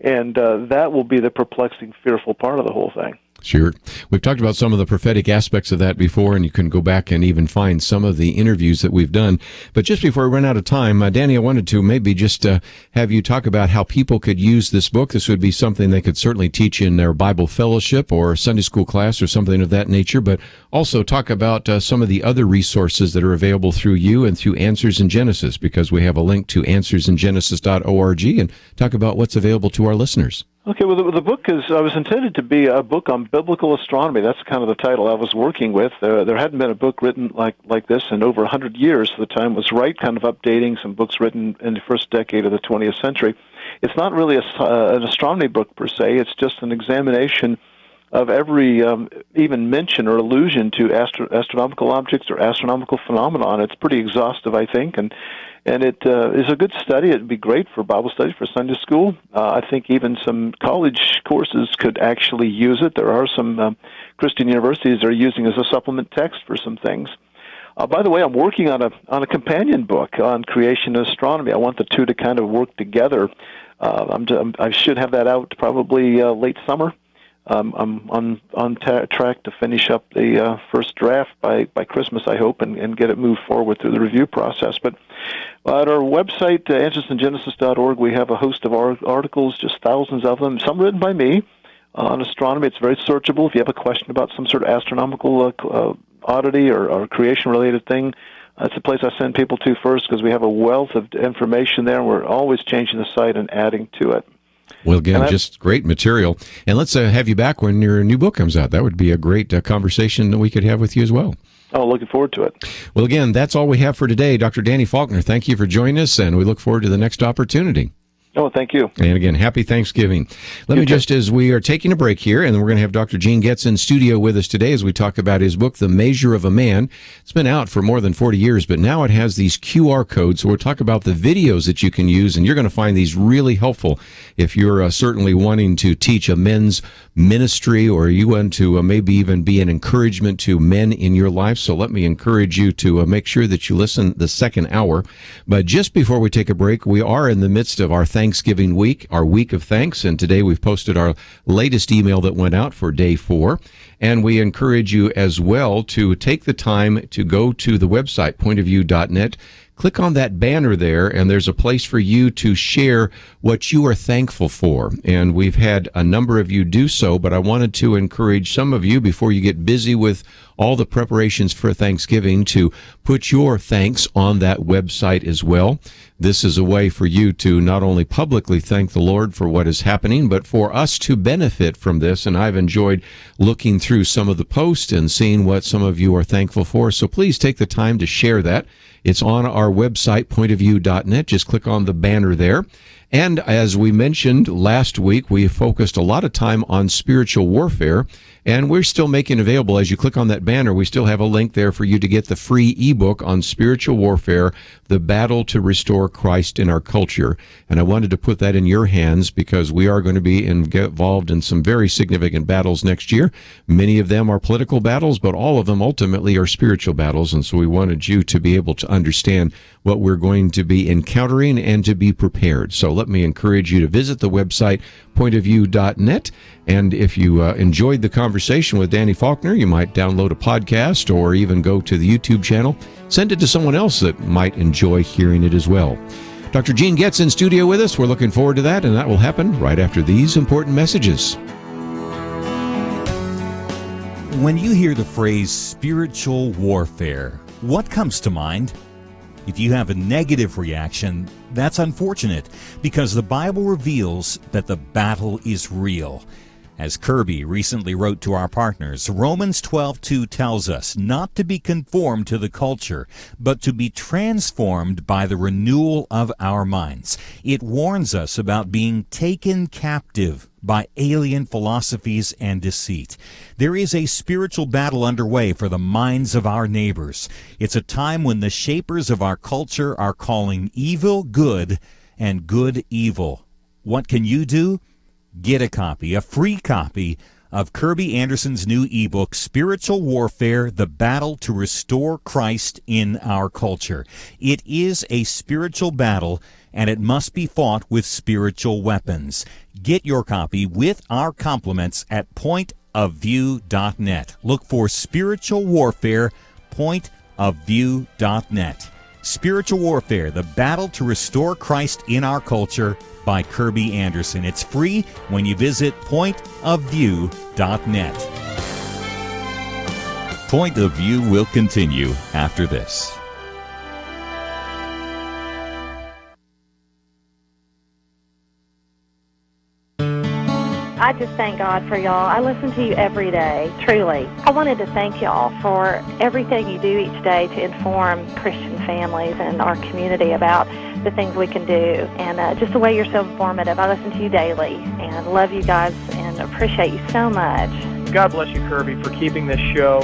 And that will be the perplexing, fearful part of the whole thing. Sure. We've talked about some of the prophetic aspects of that before, and you can go back and even find some of the interviews that we've done. But just before we run out of time, Danny, I wanted to maybe just have you talk about how people could use this book. This would be something they could certainly teach in their Bible fellowship or Sunday school class or something of that nature, but also talk about some of the other resources that are available through you and through Answers in Genesis, because we have a link to answersingenesis.org, and talk about what's available to our listeners. Okay, well, the book was intended to be a book on biblical astronomy. That's kind of the title I was working with. There hadn't been a book written like this in over 100 years. The time was right, kind of updating some books written in the first decade of the 20th century. It's not really an astronomy book per se. It's just an examination of every even mention or allusion to astronomical objects or astronomical phenomenon. It's pretty exhaustive, I think, and it is a good study. It'd be great for Bible study, for Sunday school. I think even some college courses could actually use it. There are some Christian universities that are using it as a supplement text for some things. By the way, I'm working on a companion book on creation and astronomy. I want the two to kind of work together. I should have that out probably late summer. I'm on track to finish up the first draft by Christmas, I hope, and get it moved forward through the review process. But at our website, answersingenesis.org, we have a host of articles, just thousands of them, some written by me on astronomy. It's very searchable. If you have a question about some sort of astronomical oddity or creation-related thing, that's the place I send people to first, because we have a wealth of information there, and we're always changing the site and adding to it. Well, again, just great material. And let's have you back when your new book comes out. That would be a great conversation that we could have with you as well. Oh, looking forward to it. Well, again, that's all we have for today. Dr. Danny Faulkner, thank you for joining us, and we look forward to the next opportunity. Oh, thank you. And again, happy Thanksgiving. Let me just, as we are taking a break here, and we're going to have Dr. Gene Getz in studio with us today as we talk about his book, The Measure of a Man. It's been out for more than 40 years, but now it has these QR codes. So we'll talk about the videos that you can use, and you're going to find these really helpful if you're certainly wanting to teach a men's ministry, or you want to maybe even be an encouragement to men in your life. So let me encourage you to make sure that you listen the second hour. But just before we take a break, we are in the midst of our Thanksgiving week, our week of thanks, and today we've posted our latest email that went out for day 4. And we encourage you as well to take the time to go to the website, pointofview.net. Click on that banner there, and there's a place for you to share what you are thankful for. And we've had a number of you do so, but I wanted to encourage some of you, before you get busy with all the preparations for Thanksgiving, to put your thanks on that website as well. This is a way for you to not only publicly thank the Lord for what is happening, but for us to benefit from this. And I've enjoyed looking through some of the posts and seeing what some of you are thankful for. So please take the time to share that. It's on our website, pointofview.net. Just click on the banner there. And as we mentioned last week, we focused a lot of time on spiritual warfare, and we're still making available, as you click on that banner, we still have a link there for you to get the free ebook on spiritual warfare, The Battle to Restore Christ in Our Culture. And I wanted to put that in your hands because we are going to be involved in some very significant battles next year. Many of them are political battles, but all of them ultimately are spiritual battles. And so we wanted you to be able to understand what we're going to be encountering and to be prepared. So let me encourage you to visit the website, pointofview.net. And if you enjoyed the conversation with Danny Faulkner, you might download a podcast or even go to the YouTube channel. Send it to someone else that might enjoy hearing it as well. Dr. Gene Getz in studio with us. We're looking forward to that, and that will happen right after these important messages. When you hear the phrase spiritual warfare, what comes to mind? If you have a negative reaction, that's unfortunate, because the Bible reveals that the battle is real. As Kerby recently wrote to our partners, Romans 12:2 tells us not to be conformed to the culture, but to be transformed by the renewal of our minds. It warns us about being taken captive by alien philosophies and deceit. There is a spiritual battle underway for the minds of our neighbors. It's a time when the shapers of our culture are calling evil good and good evil. What can you do? Get a copy, a free copy, of Kerby Anderson's new ebook, Spiritual Warfare, The Battle to Restore Christ in Our Culture. It is a spiritual battle, and it must be fought with spiritual weapons. Get your copy with our compliments at pointofview.net. Look for Spiritual Warfare, pointofview.net. Spiritual Warfare, The Battle to Restore Christ in Our Culture by Kerby Anderson. It's free when you visit pointofview.net. Point of View will continue after this. I just thank God for y'all. I listen to you every day, truly. I wanted to thank y'all for everything you do each day to inform Christian families and our community about the things we can do, and just the way you're so informative. I listen to you daily and love you guys and appreciate you so much. God bless you, Kerby, for keeping this show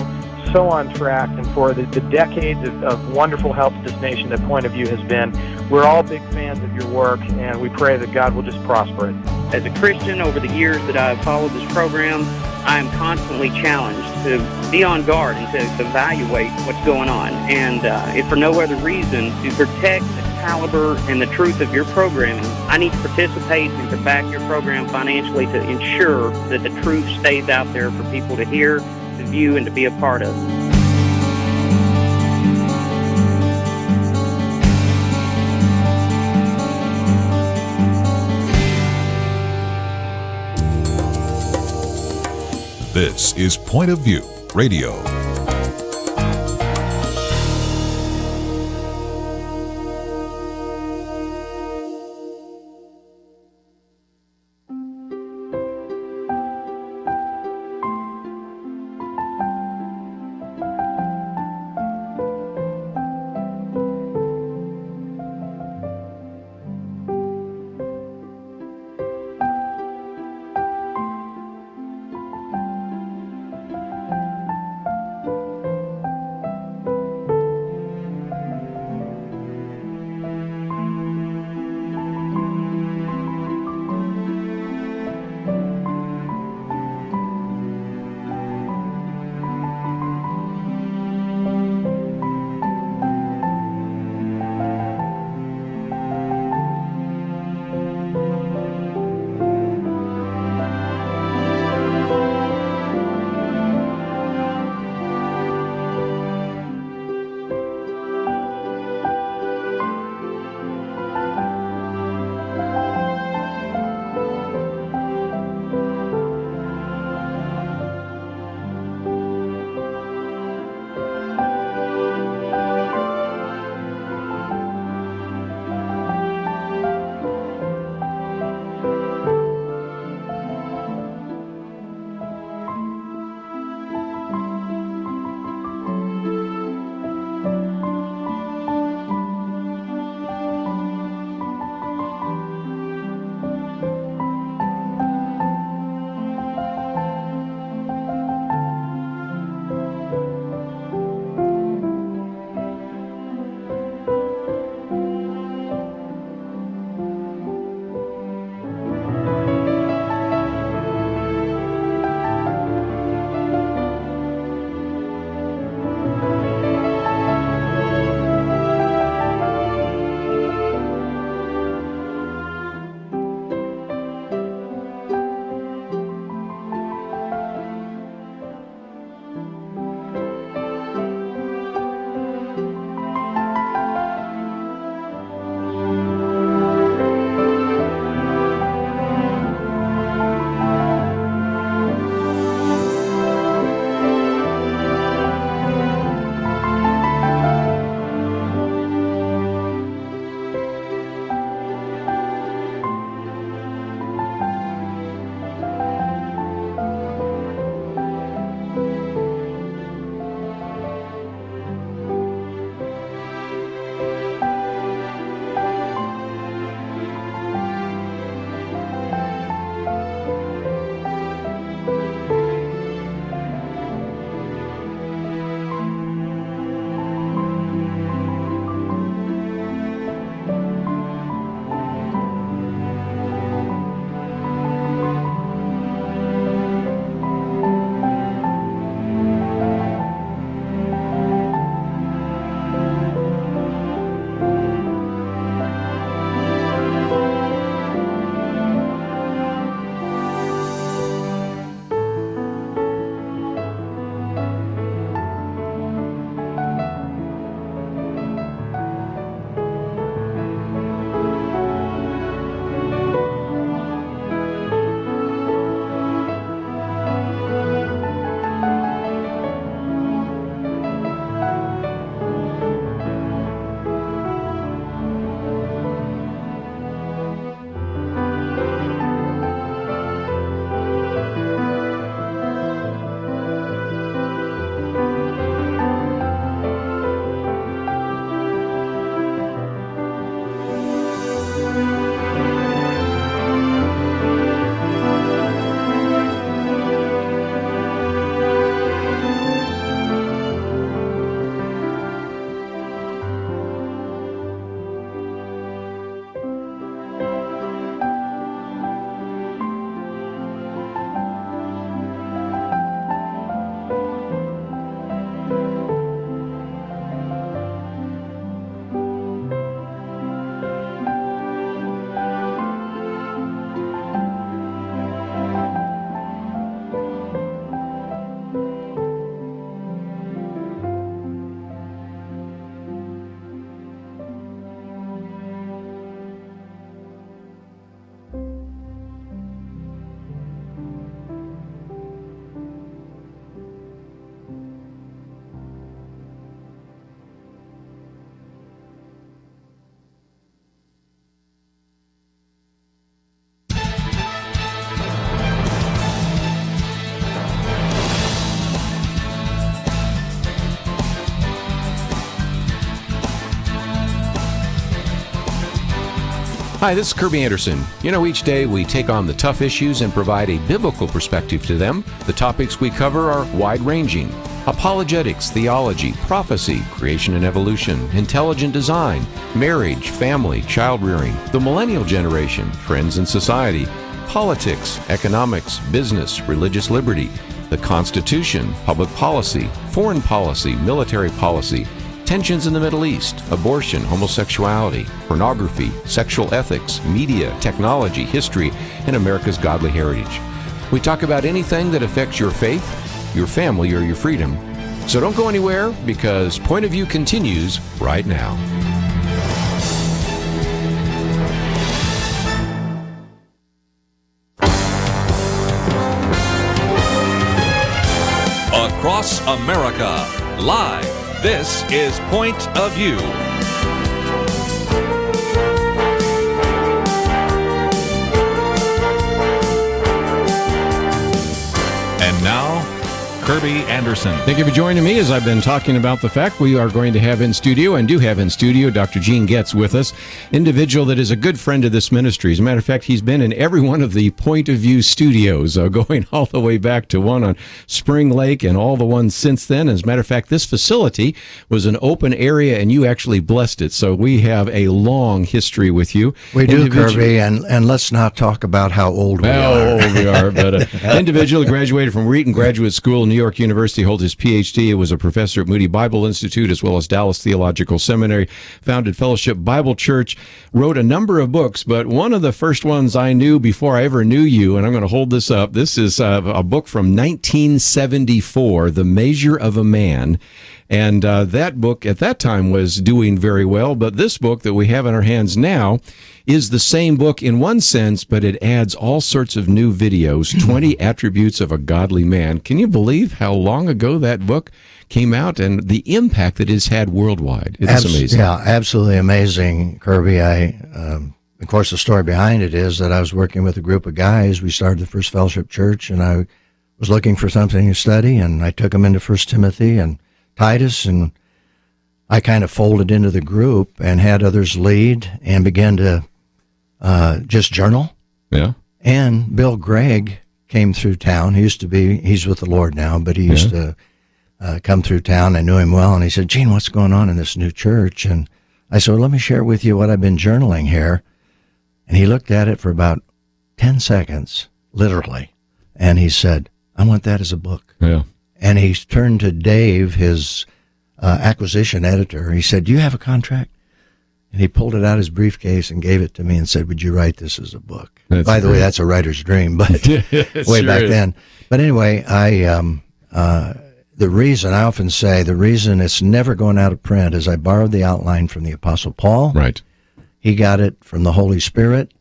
so on track and for the decades of wonderful help to this nation that Point of View has been. We're all big fans of your work, and we pray that God will just prosper it. As a Christian, over the years that I've followed this program, I am constantly challenged to be on guard and to evaluate what's going on. And if for no other reason, to protect the caliber and the truth of your programming, I need to participate and to back your program financially to ensure that the truth stays out there for people to hear, to view, and to be a part of. This is Point of View Radio. Hi, this is Kerby Anderson. You know, each day we take on the tough issues and provide a biblical perspective to them. The topics we cover are wide-ranging. Apologetics, theology, prophecy, creation and evolution, intelligent design, marriage, family, child-rearing, the millennial generation, trends in society, politics, economics, business, religious liberty, the Constitution, public policy, foreign policy, military policy, tensions in the Middle East, abortion, homosexuality, pornography, sexual ethics, media, technology, history, and America's godly heritage. We talk about anything that affects your faith, your family, or your freedom. So don't go anywhere, because Point of View continues right now. Across America, live. This is Point of View. And now, Kerby Anderson. Thank you for joining me as I've been talking about the fact we are going to have in studio, and do have in studio, Dr. Gene Getz with us, individual that is a good friend of this ministry. As a matter of fact, he's been in every one of the Point of View studios, going all the way back to one on Spring Lake and all the ones since then. As a matter of fact, this facility was an open area, and you actually blessed it. So we have a long history with you. We do, Kerby, and let's not talk about how old we are. How old we are, but individual graduated from Wheaton Graduate School, New York University, holds his Ph.D., was a professor at Moody Bible Institute as well as Dallas Theological Seminary, founded Fellowship Bible Church, wrote a number of books, but one of the first ones I knew before I ever knew you, and I'm going to hold this up, this is a book from 1974, The Measure of a Man. And that book at that time was doing very well, but this book that we have in our hands now is the same book in one sense, but it adds all sorts of new videos, 20 Attributes of a Godly Man. Can you believe how long ago that book came out and the impact that it's had worldwide? It's amazing. Yeah, absolutely amazing, Kerby. Of course, the story behind it is that I was working with a group of guys. We started the First Fellowship Church, and I was looking for something to study, and I took them into 1 Timothy and Titus, and I kind of folded into the group and had others lead and began to just journal. Yeah. And Bill Gregg came through town. He's with the Lord now, but he used to come through town. I knew him well, and he said, Gene, what's going on in this new church? And I said, well, let me share with you what I've been journaling here. And he looked at it for about 10 seconds, literally, and he said, I want that as a book. Yeah. And he turned to Dave, his acquisition editor. He said, do you have a contract? And he pulled it out of his briefcase and gave it to me and said, would you write this as a book? By the way, that's a writer's dream, but way back then. But anyway, the reason, I often say, the reason it's never going out of print is I borrowed the outline from the Apostle Paul. Right. He got it from the Holy Spirit.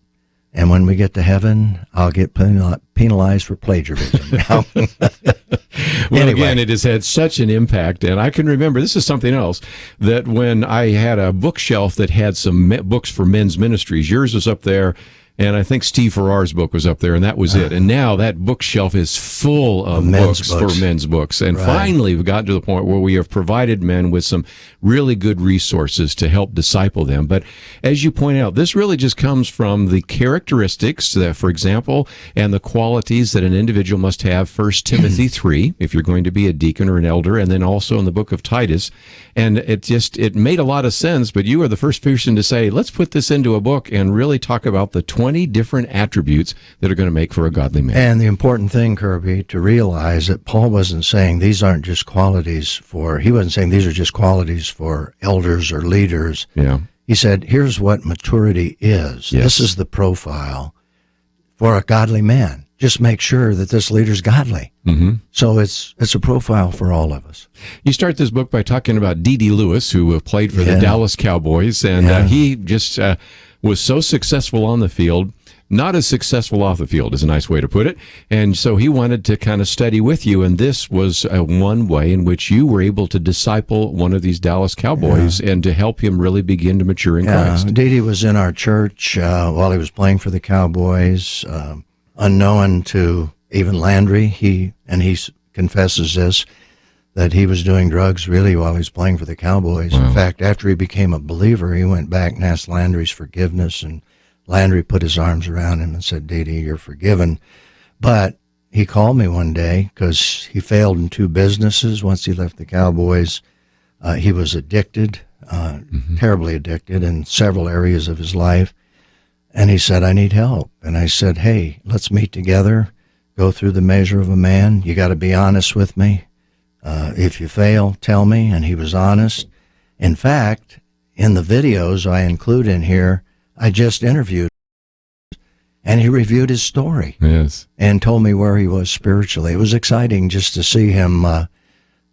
And when we get to heaven, I'll get penalized for plagiarism. Well, anyway. Again, it has had such an impact, and I can remember, this is something else, that when I had a bookshelf that had some books for men's ministries, yours was up there, and I think Steve Farrar's book was up there, and that was it. And now that bookshelf is full of books for men's books. And finally, we've gotten to the point where we have provided men with some really good resources to help disciple them. But as you point out, this really just comes from the characteristics, that, for example, and the qualities that an individual must have. 1 Timothy 3, if you're going to be a deacon or an elder, and then also in the book of Titus. And it made a lot of sense, but you are the first person to say, let's put this into a book and really talk about the 20 different attributes that are going to make for a godly man. And the important thing, Kerby, to realize that Paul wasn't saying these aren't just qualities he wasn't saying these are just qualities for elders or leaders. Yeah. He said, here's what maturity is. Yes. This is the profile for a godly man. Just make sure that this leader's godly. Mm-hmm. So it's a profile for all of us. You start this book by talking about D.D. Lewis, who played for the Dallas Cowboys, and he just was so successful on the field, not as successful off the field is a nice way to put it. And so he wanted to kind of study with you, and this was one way in which you were able to disciple one of these Dallas Cowboys and to help him really begin to mature in Christ. D.D. was in our church while he was playing for the Cowboys, unknown to even Landry. He confesses this, that he was doing drugs really while he was playing for the Cowboys. Wow. In fact, after he became a believer, he went back and asked Landry's forgiveness, and Landry put his arms around him and said, "Dee, you're forgiven." But he called me one day because he failed in 2 businesses. Once he left the Cowboys, he was addicted, terribly addicted in several areas of his life. And he said, "I need help." And I said, "Hey, let's meet together, go through the measure of a man. You got to be honest with me. If you fail, tell me." And he was honest. In fact, in the videos I include in here, I just interviewed, and he reviewed his story. Yes. And told me where he was spiritually. It was exciting just to see him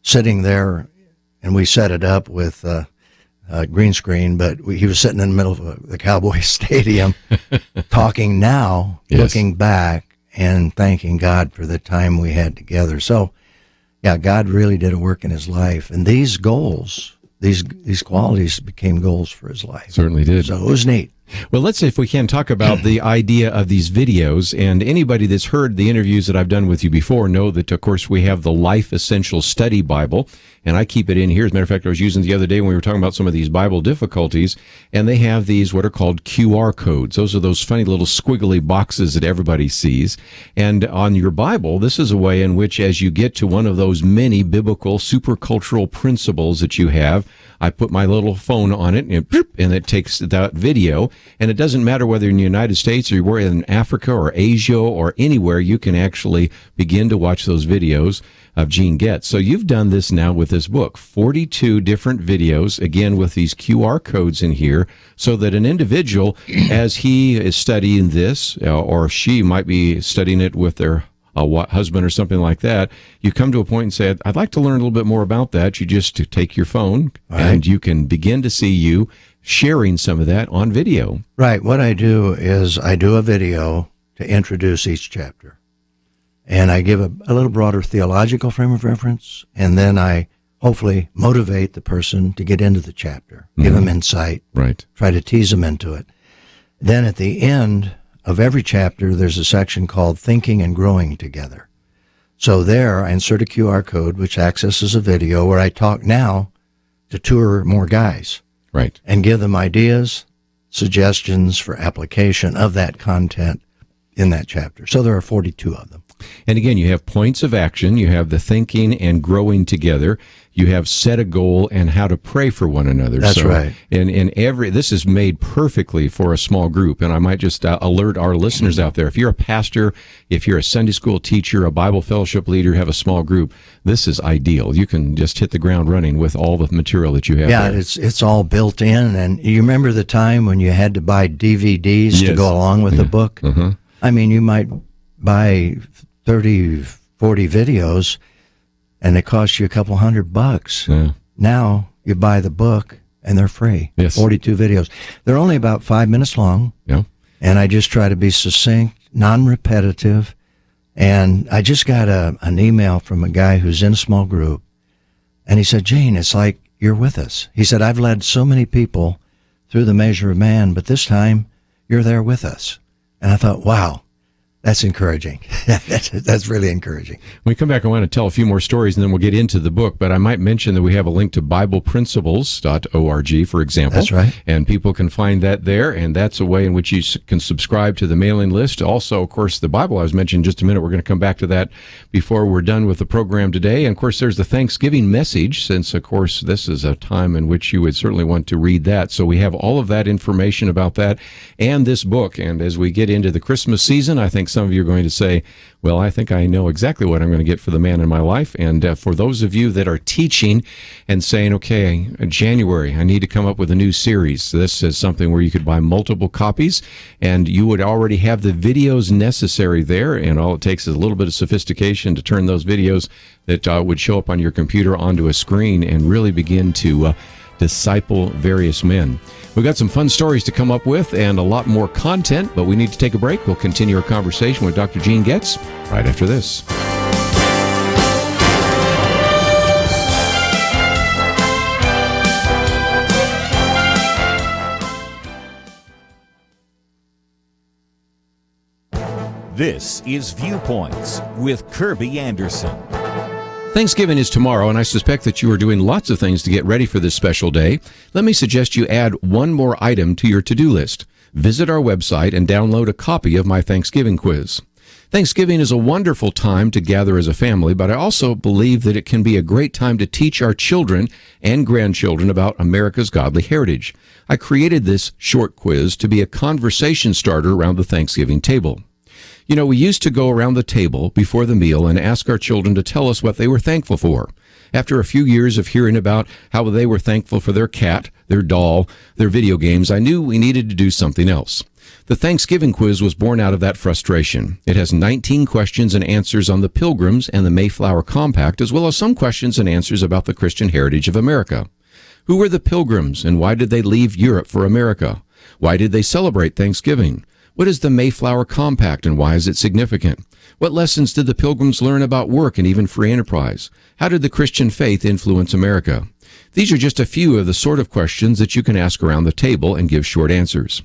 sitting there, and we set it up with green screen, but he was sitting in the middle of the Cowboy Stadium talking now, Yes. looking back, and thanking God for the time we had together. So, yeah, God really did a work in his life. And these goals, these qualities became goals for his life. Certainly did. So it was neat. Well, let's, if we can, talk about the idea of these videos. And anybody that's heard the interviews that I've done with you before know that, of course, we have the Life Essential Study Bible, and I keep it in here. As a matter of fact, I was using it the other day when we were talking about some of these Bible difficulties, and they have these what are called QR codes. Those are those funny little squiggly boxes that everybody sees. And on your Bible, this is a way in which, as you get to one of those many biblical supercultural principles that you have, I put my little phone on it, and it takes that video. And it doesn't matter whether you're in the United States or you're in Africa or Asia or anywhere, you can actually begin to watch those videos of Gene Getz. So you've done this now with this book, 42 different videos, again with these QR codes in here, so that an individual, as he is studying this, or she might be studying it with their husband or something like that, you come to a point and say, "I'd like to learn a little bit more about that." You just take your phone, and you can begin to see you sharing some of that on video. Right. What I do is I do a video to introduce each chapter. And I give a little broader theological frame of reference, and then I hopefully motivate the person to get into the chapter, give them insight, try to tease them into it. Then at the end of every chapter, there's a section called Thinking and Growing Together. So there, I insert a QR code, which accesses a video where I talk now to 2 or more guys. Right. And give them ideas, suggestions for application of that content in that chapter. So there are 42 of them. And again, you have points of action, you have the thinking and growing together, you have set a goal and how to pray for one another. That's right. And this is made perfectly for a small group. And I might just alert our listeners out there, if you're a pastor, if you're a Sunday school teacher, a Bible fellowship leader, have a small group, this is ideal. You can just hit the ground running with all the material that you have. Yeah, there. it's all built in. And you remember the time when you had to buy DVDs to go along with the book? I mean, you might buy 30, 40 videos, and it costs you a couple $100. Yeah. Now you buy the book, and they're free. Yes. 42 videos. They're only about 5 minutes long. Yeah. And I just try to be succinct, non-repetitive. And I just got an email from a guy who's in a small group, and he said, "Gene, it's like you're with us." He said, "I've led so many people through the measure of man, but this time you're there with us." And I thought, wow, that's encouraging. That's really encouraging. When we come back, I want to tell a few more stories, and then we'll get into the book. But I might mention that we have a link to BiblePrinciples.org, for example. That's right. And people can find that there, and that's a way in which you can subscribe to the mailing list. Also, of course, the Bible I was mentioning just a minute. We're going to come back to that before we're done with the program today. And, of course, there's the Thanksgiving message, since, of course, this is a time in which you would certainly want to read that. So we have all of that information about that and this book. And as we get into the Christmas season, I think some of you are going to say, well, I think I know exactly what I'm going to get for the man in my life. And for those of you that are teaching and saying, okay, January, I need to come up with a new series. This is something where you could buy multiple copies, and you would already have the videos necessary there, and all it takes is a little bit of sophistication to turn those videos that would show up on your computer onto a screen and really begin to disciple various men. We've got some fun stories to come up with and a lot more content, but we need to take a break. We'll continue our conversation with Dr. Gene Getz right after this. This is Viewpoints with Kerby Anderson. Thanksgiving is tomorrow, and I suspect that you are doing lots of things to get ready for this special day. Let me suggest you add one more item to your to-do list. visit our website and download a copy of my Thanksgiving quiz. Thanksgiving is a wonderful time to gather as a family, but I also believe that it can be a great time to teach our children and grandchildren about America's godly heritage. I created this short quiz to be a conversation starter around the Thanksgiving table. You know, we used to go around the table before the meal and ask our children to tell us what they were thankful for. After a few years of hearing about how they were thankful for their cat, their doll, their video games, I knew we needed to do something else. The Thanksgiving quiz was born out of that frustration. It has 19 questions and answers on the Pilgrims and the Mayflower Compact, as well as some questions and answers about the Christian heritage of America. Who were the Pilgrims, and why did they leave Europe for America? Why did they celebrate Thanksgiving? What is the Mayflower Compact, and why is it significant? What lessons did the Pilgrims learn about work and even free enterprise? How did the Christian faith influence America? These are just a few of the sort of questions that you can ask around the table and give short answers.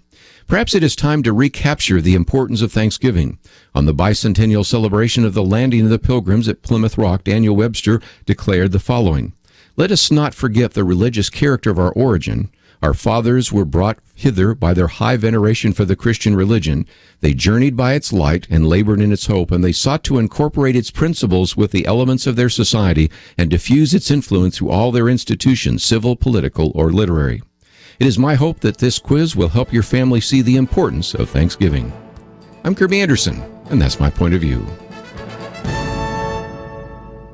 Perhaps it is time to recapture the importance of Thanksgiving. On the bicentennial celebration of the landing of the Pilgrims at Plymouth Rock, Daniel Webster declared the following: "Let us not forget the religious character of our origin. Our fathers were brought hither by their high veneration for the Christian religion. They journeyed by its light and labored in its hope, and they sought to incorporate its principles with the elements of their society and diffuse its influence through all their institutions, civil, political, or literary." It is my hope that this quiz will help your family see the importance of Thanksgiving. I'm Kerby Anderson, and that's my point of view.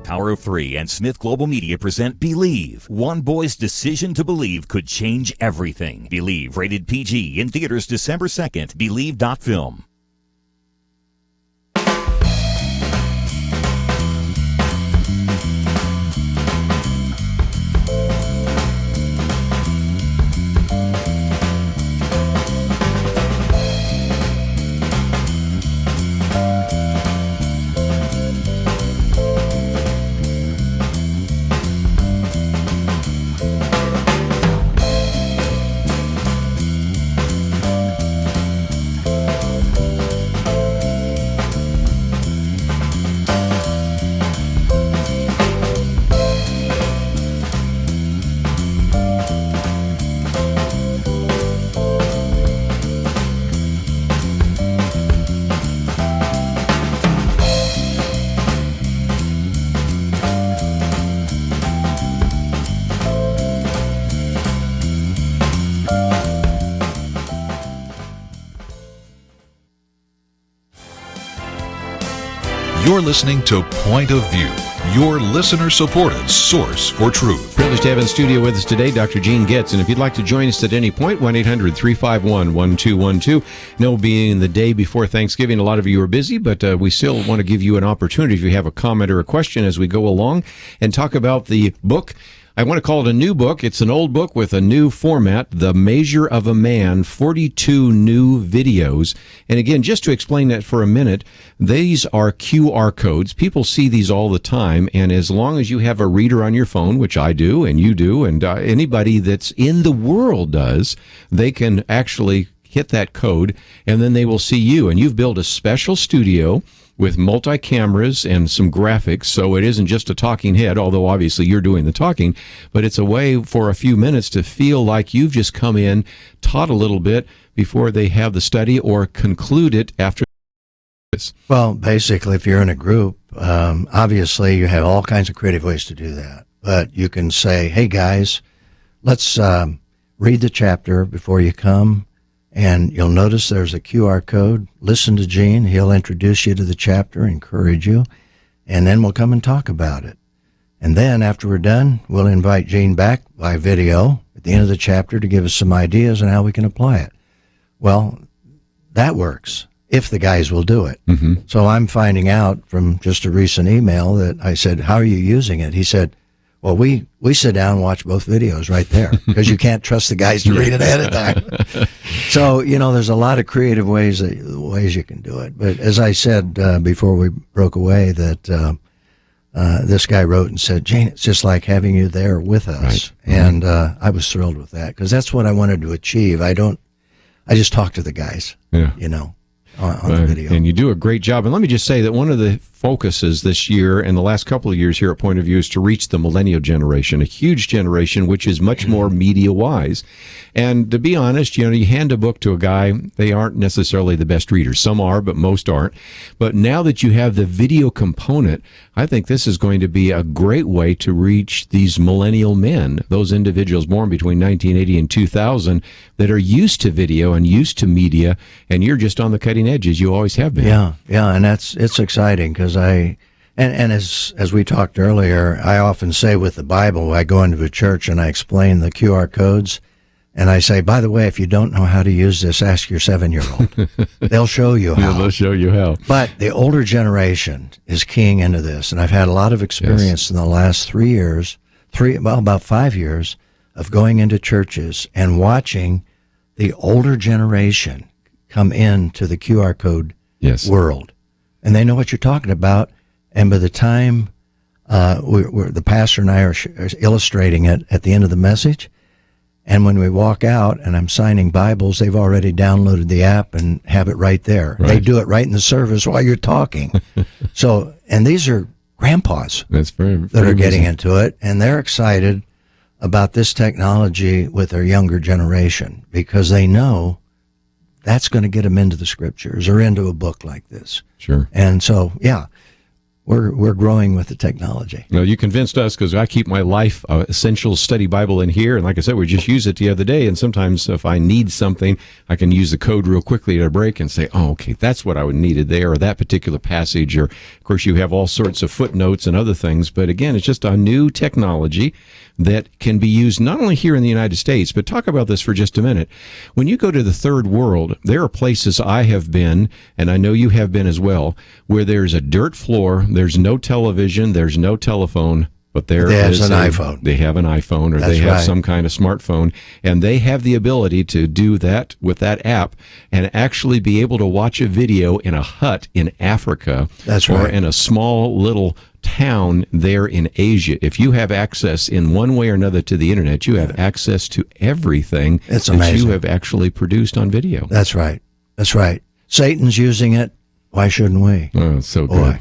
Power of Three and Smith Global Media present Believe. One boy's decision to believe could change everything. Believe, rated PG, in theaters December 2nd. Believe.film. You're listening to Point of View, your listener-supported source for truth. Privileged to have in studio with us today Dr. Gene Getz, and if you'd like to join us at any point, 1-800-351-1212. No, being the day before Thanksgiving, a lot of you are busy, but we still want to give you an opportunity if you have a comment or a question as we go along and talk about the book. I want to call it a new book. It's an old book with a new format, The Measure of a Man, 42 new videos. And again, just to explain that for a minute, these are QR codes. People see these all the time, and as long as you have a reader on your phone, which I do, and you do, and anybody that's in the world does, they can actually hit that code, and then they will see you. And you've built a special studio with multi-cameras and some graphics, so it isn't just a talking head, although obviously you're doing the talking, but it's a way for a few minutes to feel like you've just come in, taught a little bit before they have the study or conclude it after this. Well, basically, if you're in a group, obviously you have all kinds of creative ways to do that. But you can say, hey guys, let's read the chapter before you come. And you'll notice there's a QR code. Listen to Gene. He'll introduce you to the chapter, encourage you, and then we'll come and talk about it. And then after we're done, we'll invite Gene back by video at the end of the chapter to give us some ideas on how we can apply it. Well, that works if the guys will do it. Mm-hmm. So I'm finding out from just a recent email that I said, how are you using it? He said, well, we sit down and watch both videos right there because you can't trust the guys to read it ahead of time. So, there's a lot of creative ways you can do it. But as I said before we broke away, that this guy wrote and said, Gene, it's just like having you there with us. Right. And I was thrilled with that because that's what I wanted to achieve. I just talk to the guys, on the video. And you do a great job. And let me just say that one of the focuses this year and the last couple of years here at Point of View is to reach the millennial generation, a huge generation which is much more media-wise. And to be honest, you hand a book to a guy, they aren't necessarily the best readers. Some are, but most aren't. But now that you have the video component, I think this is going to be a great way to reach these millennial men, those individuals born between 1980 and 2000 that are used to video and used to media, and you're just on the cutting edge as you always have been. Yeah, and it's exciting because as we talked earlier, I often say with the Bible, I go into a church and I explain the QR codes, and I say, by the way, if you don't know how to use this, ask your 7-year-old. They'll show you how. Yeah, they'll show you how. But the older generation is keying into this, and I've had a lot of experience in the last 3 years, about 5 years, of going into churches and watching the older generation come into the QR code world. And they know what you're talking about, and by the time the pastor and I are illustrating it at the end of the message, and when we walk out and I'm signing Bibles, they've already downloaded the app and have it right there. Right. They do it right in the service while you're talking. So, and these are grandpas that are getting into it, and they're excited about this technology with their younger generation because they know that's going to get them into the scriptures or into a book like this. Sure. And so, yeah, we're growing with the technology. Well, you convinced us because I keep my Life Essentials Study Bible in here, and like I said, we just used it the other day, and sometimes if I need something, I can use the code real quickly at a break and say, oh, okay, that's what I would needed there, or that particular passage, or of course you have all sorts of footnotes and other things, but again, it's just a new technology that can be used not only here in the United States, but talk about this for just a minute. When you go to the third world, there are places I have been, and I know you have been as well, where there's a dirt floor, there's no television, there's no telephone, but there is an iPhone. They have an iPhone, or they have some kind of smartphone, and they have the ability to do that with that app and actually be able to watch a video in a hut in Africa or in a small little town there in Asia. If you have access in one way or another to the internet, you have access to everything that you have actually produced on video. That's right. Satan's using it. Why shouldn't we? Oh, so good.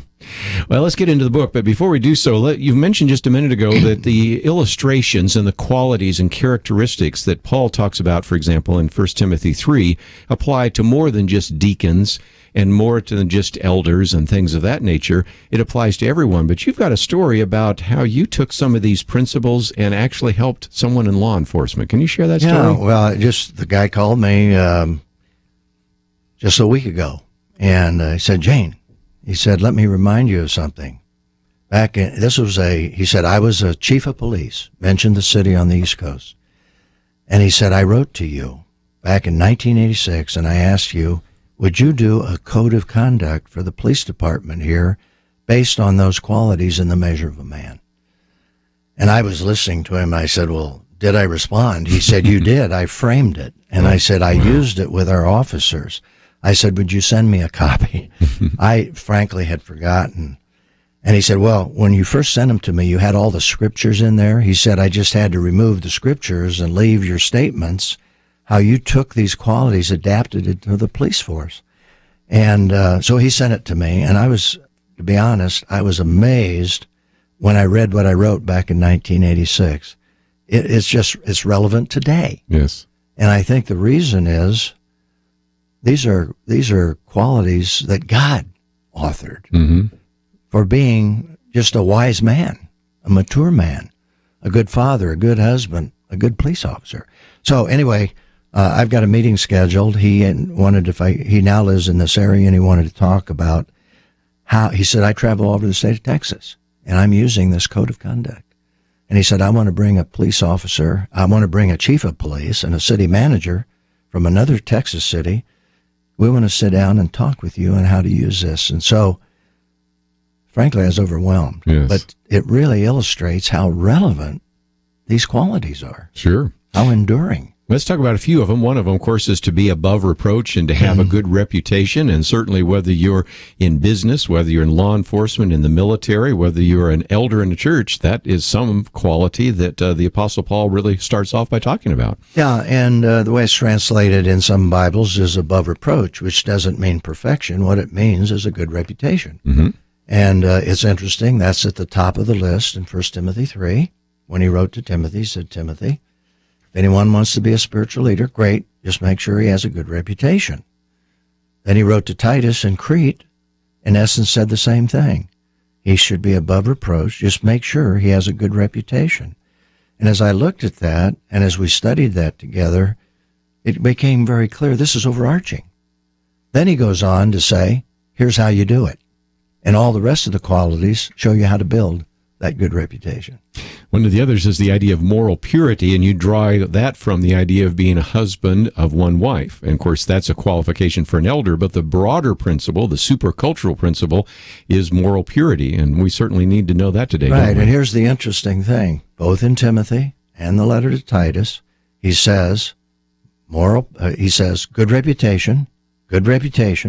Well, let's get into the book, but before we do so, you mentioned just a minute ago that the illustrations and the qualities and characteristics that Paul talks about, for example, in 1 Timothy 3, apply to more than just deacons and more than just elders and things of that nature. It applies to everyone, but you've got a story about how you took some of these principles and actually helped someone in law enforcement. Can you share that story? Yeah, well, the guy called me just a week ago, and he said, Jane, he said, let me remind you of something. He said, I was a chief of police, mentioned the city on the East Coast. And he said, I wrote to you back in 1986, and I asked you, would you do a code of conduct for the police department here based on those qualities in the measure of a man? And I was listening to him. I said, well, did I respond? He said, you did. I framed it. And I said, I used it with our officers. I said, would you send me a copy? I frankly had forgotten. And he said, well, when you first sent them to me, you had all the scriptures in there. He said, I just had to remove the scriptures and leave your statements, how you took these qualities, adapted it to the police force. And so he sent it to me. And to be honest, I was amazed when I read what I wrote back in 1986. It's relevant today. Yes. And I think the reason is, these are qualities that God authored for being just a wise man, a mature man, a good father, a good husband, a good police officer. So anyway, I've got a meeting scheduled. He now lives in this area, and he wanted to talk about how, he said, I travel all over the state of Texas, and I'm using this code of conduct. And he said, I want to bring a police officer, I want to bring a chief of police and a city manager from another Texas city. We want to sit down and talk with you on how to use this. And so, frankly, I was overwhelmed. Yes. But it really illustrates how relevant these qualities are. Sure. How enduring. Let's talk about a few of them. One of them, of course, is to be above reproach and to have a good reputation. And certainly whether you're in business, whether you're in law enforcement, in the military, whether you're an elder in a church, that is some quality that the Apostle Paul really starts off by talking about. Yeah, and the way it's translated in some Bibles is above reproach, which doesn't mean perfection. What it means is a good reputation. And it's interesting, that's at the top of the list in 1 Timothy 3. When he wrote to Timothy, he said, Timothy, if anyone wants to be a spiritual leader, great, just make sure he has a good reputation. Then he wrote to Titus in Crete, in essence said the same thing. He should be above reproach, just make sure he has a good reputation. And as I looked at that, and as we studied that together, it became very clear this is overarching. Then he goes on to say, here's how you do it. And all the rest of the qualities show you how to build that good reputation. One of the others is the idea of moral purity, and you draw that from the idea of being a husband of one wife. And of course, that's a qualification for an elder, but the broader principle, the supercultural principle, is moral purity, and we certainly need to know that today. Right, and here's the interesting thing. Both in Timothy and the letter to Titus, he says, good reputation,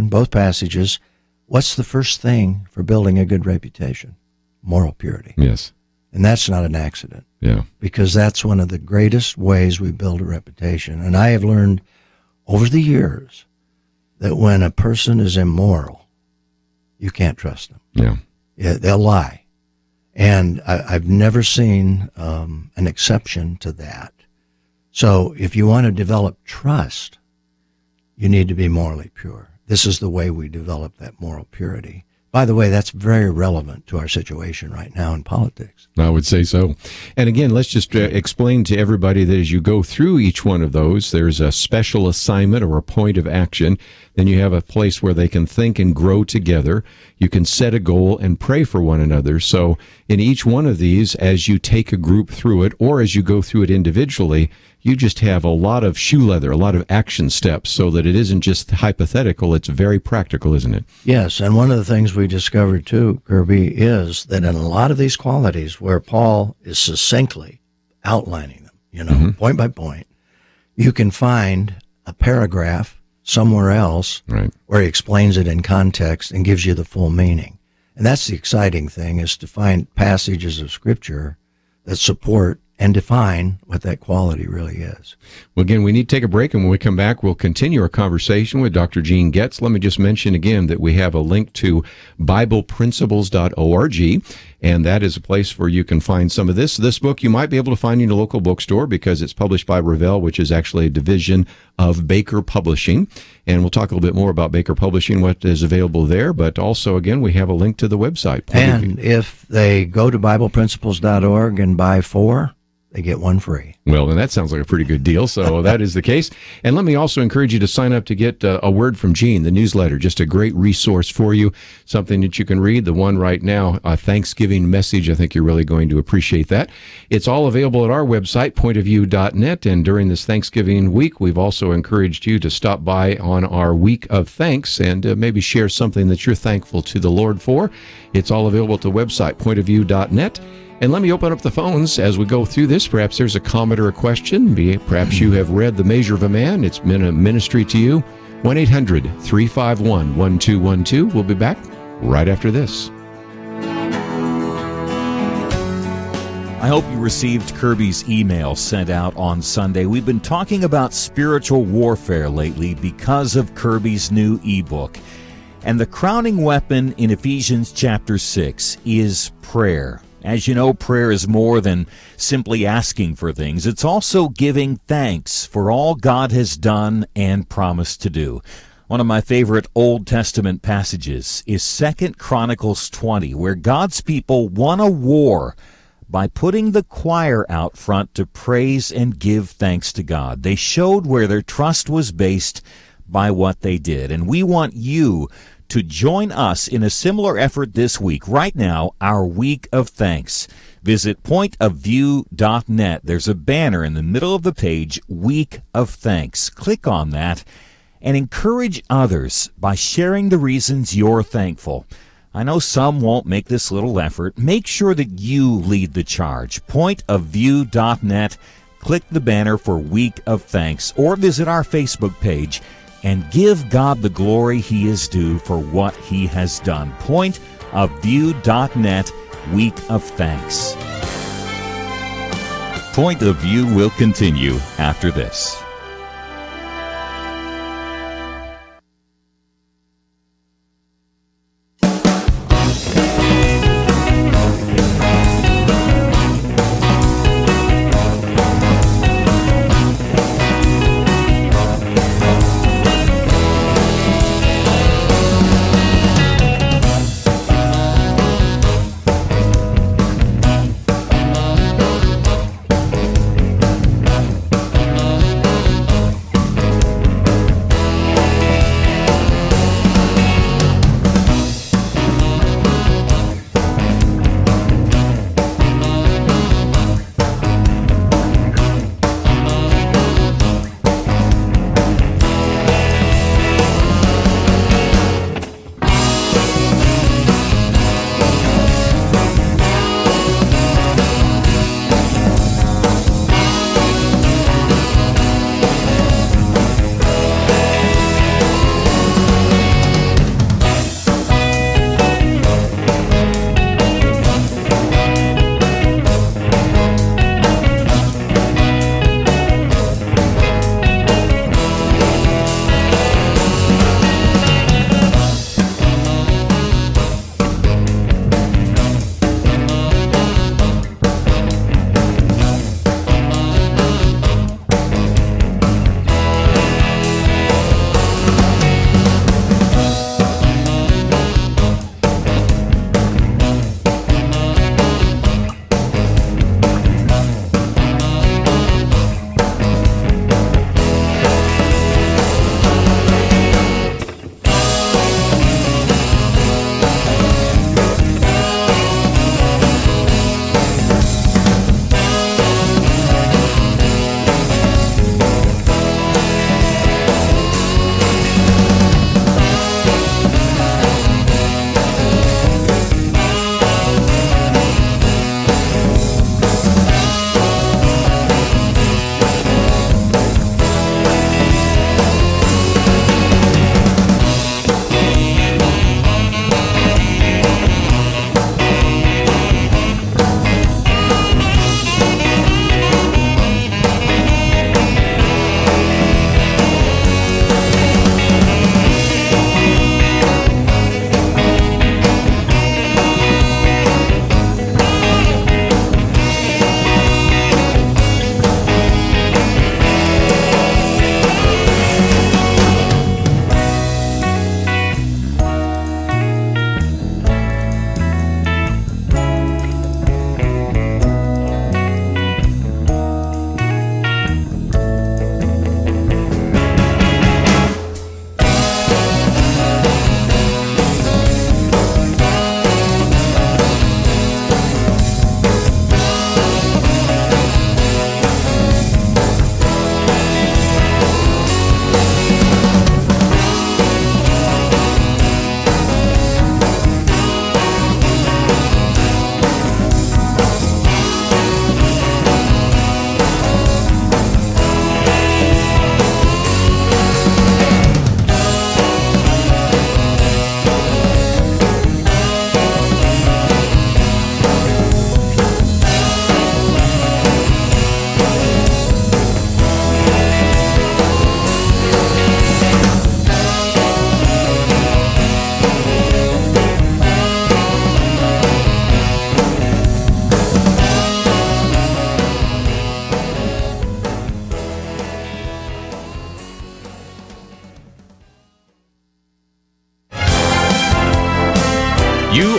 both passages. What's the first thing for building a good reputation? Moral purity. Yes. And that's not an accident. Yeah. Because that's one of the greatest ways we build a reputation. And I have learned over the years that when a person is immoral, you can't trust them. Yeah. They'll lie. And I've never seen an exception to that. So if you want to develop trust, you need to be morally pure. This is the way we develop that moral purity. By the way, that's very relevant to our situation right now in politics. I would say so. And again, let's just explain to everybody that as you go through each one of those, there's a special assignment or a point of action. Then you have a place where they can think and grow together. You can set a goal and pray for one another. So in each one of these, as you take a group through it or as you go through it individually, you just have a lot of shoe leather, a lot of action steps so that it isn't just hypothetical, it's very practical, isn't it? Yes, and one of the things we discovered too, Kerby, is that in a lot of these qualities where Paul is succinctly outlining them, point by point, you can find a paragraph somewhere else where he explains it in context and gives you the full meaning. And that's the exciting thing, is to find passages of Scripture that support and define what that quality really is. Well, again, we need to take a break, and when we come back, we'll continue our conversation with Dr. Gene Getz. Let me just mention again that we have a link to BiblePrinciples.org, and that is a place where you can find some of this. This book you might be able to find in your local bookstore because it's published by Revell, which is actually a division of Baker Publishing. And we'll talk a little bit more about Baker Publishing, what is available there, but also, again, we have a link to the website. And if they go to BiblePrinciples.org and buy 4, they get 1 free. Well, and that sounds like a pretty good deal, so that is the case. And let me also encourage you to sign up to get a Word from Gene, the newsletter, just a great resource for you, something that you can read. The one right now, a Thanksgiving message, I think you're really going to appreciate that. It's all available at our website, pointofview.net, and during this Thanksgiving week, we've also encouraged you to stop by on our Week of Thanks and maybe share something that you're thankful to the Lord for. It's all available at the website, pointofview.net. And let me open up the phones as we go through this. Perhaps there's a comment or a question. Perhaps you have read The Measure of a Man. It's been a ministry to you. 1-800-351-1212. We'll be back right after this. I hope you received Kerby's email sent out on Sunday. We've been talking about spiritual warfare lately because of Kerby's new ebook. And the crowning weapon in Ephesians chapter 6 is prayer. As you know, prayer is more than simply asking for things. It's also giving thanks for all God has done and promised to do. One of my favorite Old Testament passages is 2 Chronicles 20, where God's people won a war by putting the choir out front to praise and give thanks to God. They showed where their trust was based by what they did. And we want you to join us in a similar effort this week. Right now, our Week of Thanks. Visit pointofview.net. There's a banner in the middle of the page, Week of Thanks. Click on that and encourage others by sharing the reasons you're thankful. I know some won't make this little effort. Make sure that you lead the charge. Pointofview.net. Click the banner for Week of Thanks or visit our Facebook page and give God the glory He is due for what He has done. Pointofview.net, Week of Thanks. Point of View will continue after this.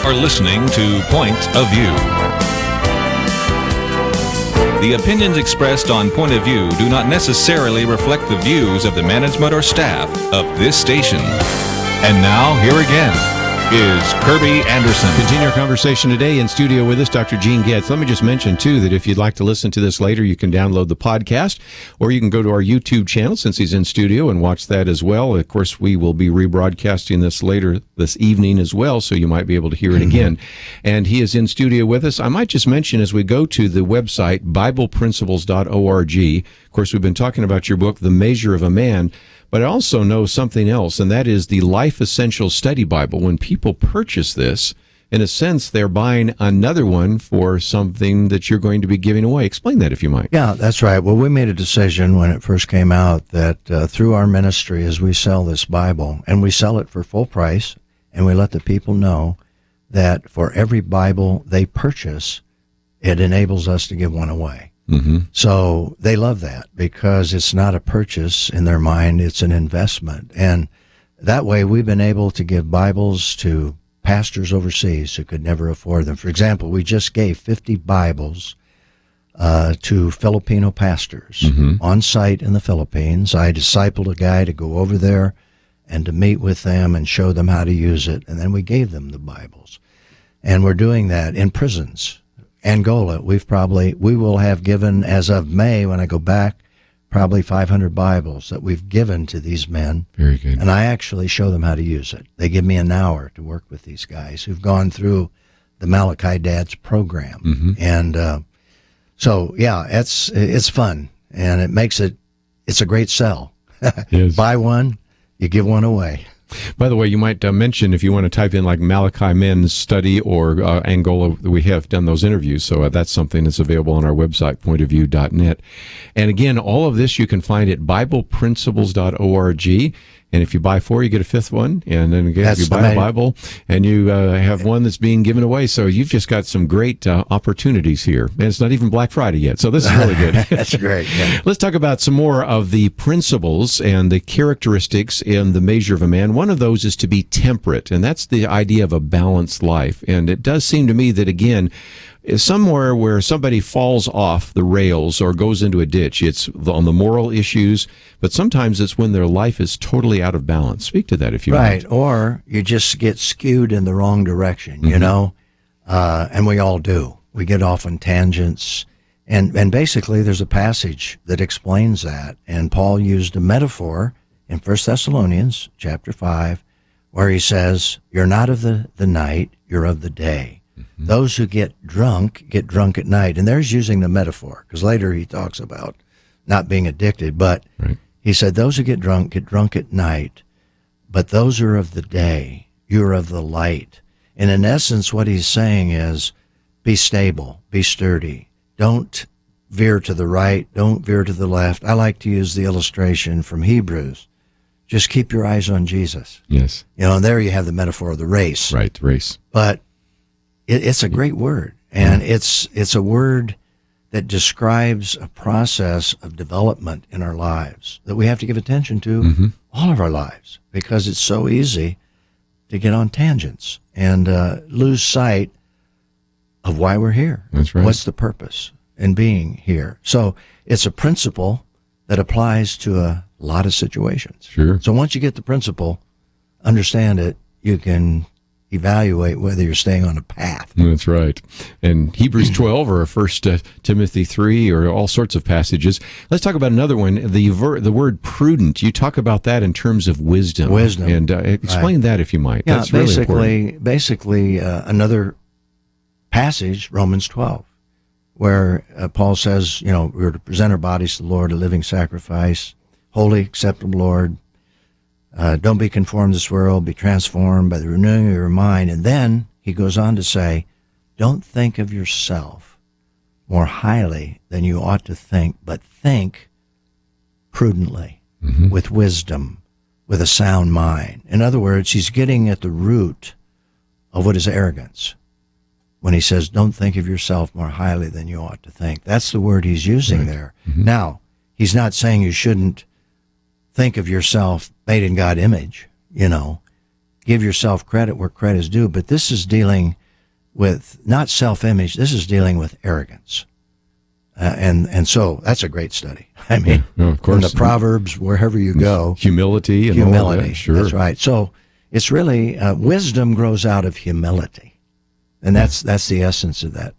are listening to Point of View. The opinions expressed on Point of View do not necessarily reflect the views of the management or staff of this station. And now, here again is Kerby Anderson. Continue our conversation today in studio with us, Dr. Gene Getz. Let me just mention, too, that if you'd like to listen to this later, you can download the podcast, or you can go to our YouTube channel since he's in studio and watch that as well. Of course, we will be rebroadcasting this later this evening as well, so you might be able to hear it again. And he is in studio with us. I might just mention, as we go to the website, BiblePrinciples.org, of course, we've been talking about your book, The Measure of a Man, but I also know something else, and that is the Life Essential Study Bible. When people purchase this, in a sense, they're buying another one for something that you're going to be giving away. Explain that, if you might. Yeah, that's right. Well, we made a decision when it first came out that through our ministry, as we sell this Bible, and we sell it for full price, and we let the people know that for every Bible they purchase, it enables us to give one away. So they love that because it's not a purchase in their mind, it's an investment. And that way we've been able to give Bibles to pastors overseas who could never afford them. For example, we just gave 50 Bibles to Filipino pastors on site in the Philippines. I discipled a guy to go over there and to meet with them and show them how to use it. And then we gave them the Bibles. And we're doing that in prisons. Angola, we will have given, as of May, when I go back, probably 500 Bibles that we've given to these men. Very good. And I actually show them how to use it. They give me an hour to work with these guys who've gone through the Malachi Dads program. And so, yeah, it's fun, and it makes it's a great sell. Yes. Buy one, you give one away. By the way, you might mention if you want to type in like Malachi Men's Study or Angola, we have done those interviews, so that's something that's available on our website, pointofview.net. And again, all of this you can find at BiblePrinciples.org. And if you buy 4, you get a 5th one. And then again, if you buy a Bible, and you have one that's being given away. So you've just got some great opportunities here. And it's not even Black Friday yet, so this is really good. That's great. Yeah. Let's talk about some more of the principles and the characteristics in the measure of a man. One of those is to be temperate, and that's the idea of a balanced life. And it does seem to me that, again, somewhere where somebody falls off the rails or goes into a ditch, it's on the moral issues, but sometimes it's when their life is totally out of balance. Speak to that if you Right, want. or you just get skewed in the wrong direction, you know, and we all do. We get off on tangents, and basically there's a passage that explains that, and Paul used a metaphor in 1 Thessalonians chapter 5, where he says, you're not of the night, you're of the day. Those who get drunk at night. And there's using the metaphor, because later he talks about not being addicted. But he said, those who get drunk at night, but those who are of the day, you're of the light. And in essence, what he's saying is, be stable, be sturdy. Don't veer to the right, don't veer to the left. I like to use the illustration from Hebrews. Just keep your eyes on Jesus. Yes. You know, and there you have the metaphor of the race. Right, race. But it's a great word, and it's a word that describes a process of development in our lives that we have to give attention to all of our lives, because it's so easy to get on tangents and lose sight of why we're here. That's right. What's the purpose in being here? So it's a principle that applies to a lot of situations. Sure. So once you get the principle, understand it, you can evaluate whether you're staying on a path. That's right. And Hebrews 12 or 1 Timothy 3 or all sorts of passages. Let's talk about another one, the word prudent. You talk about that in terms of wisdom. Wisdom. And explain that if you might. Yeah, that's really important. basically another passage, Romans 12, where Paul says, you know, we're to present our bodies to the Lord, a living sacrifice, holy, acceptable, Lord. Don't be conformed to this world, be transformed by the renewing of your mind. And then he goes on to say, don't think of yourself more highly than you ought to think, but think prudently, with wisdom, with a sound mind. In other words, he's getting at the root of what is arrogance when he says, don't think of yourself more highly than you ought to think. That's the word he's using there. Now, he's not saying you shouldn't think of yourself made in God's image, you know. give yourself credit where credit is due, but this is dealing with not self-image. This is dealing with arrogance. And so that's a great study. I mean, of course, in the Proverbs, wherever you go. Humility. And all that, sure. That's right. So it's really, wisdom grows out of humility. And that's the essence of that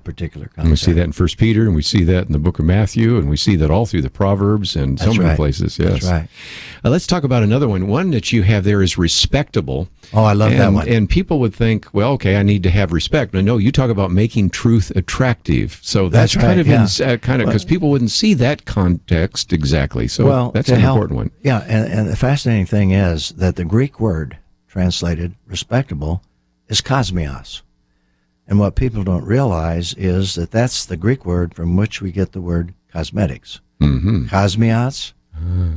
particular concept. And we see that in 1 Peter, and we see that in the book of Matthew, and we see that all through the Proverbs and so many places. Yes. That's right. Let's talk about another one. One that you have there is respectable. Oh, I love that one. And people would think, well, okay, I need to have respect. No, you talk about making truth attractive. So that's right, kind of because people wouldn't see that context exactly. So that's an important one. Yeah, and the fascinating thing is that the Greek word translated respectable is kosmios. And what people don't realize is that that's the Greek word from which we get the word cosmetics. Mm-hmm. Kosmios,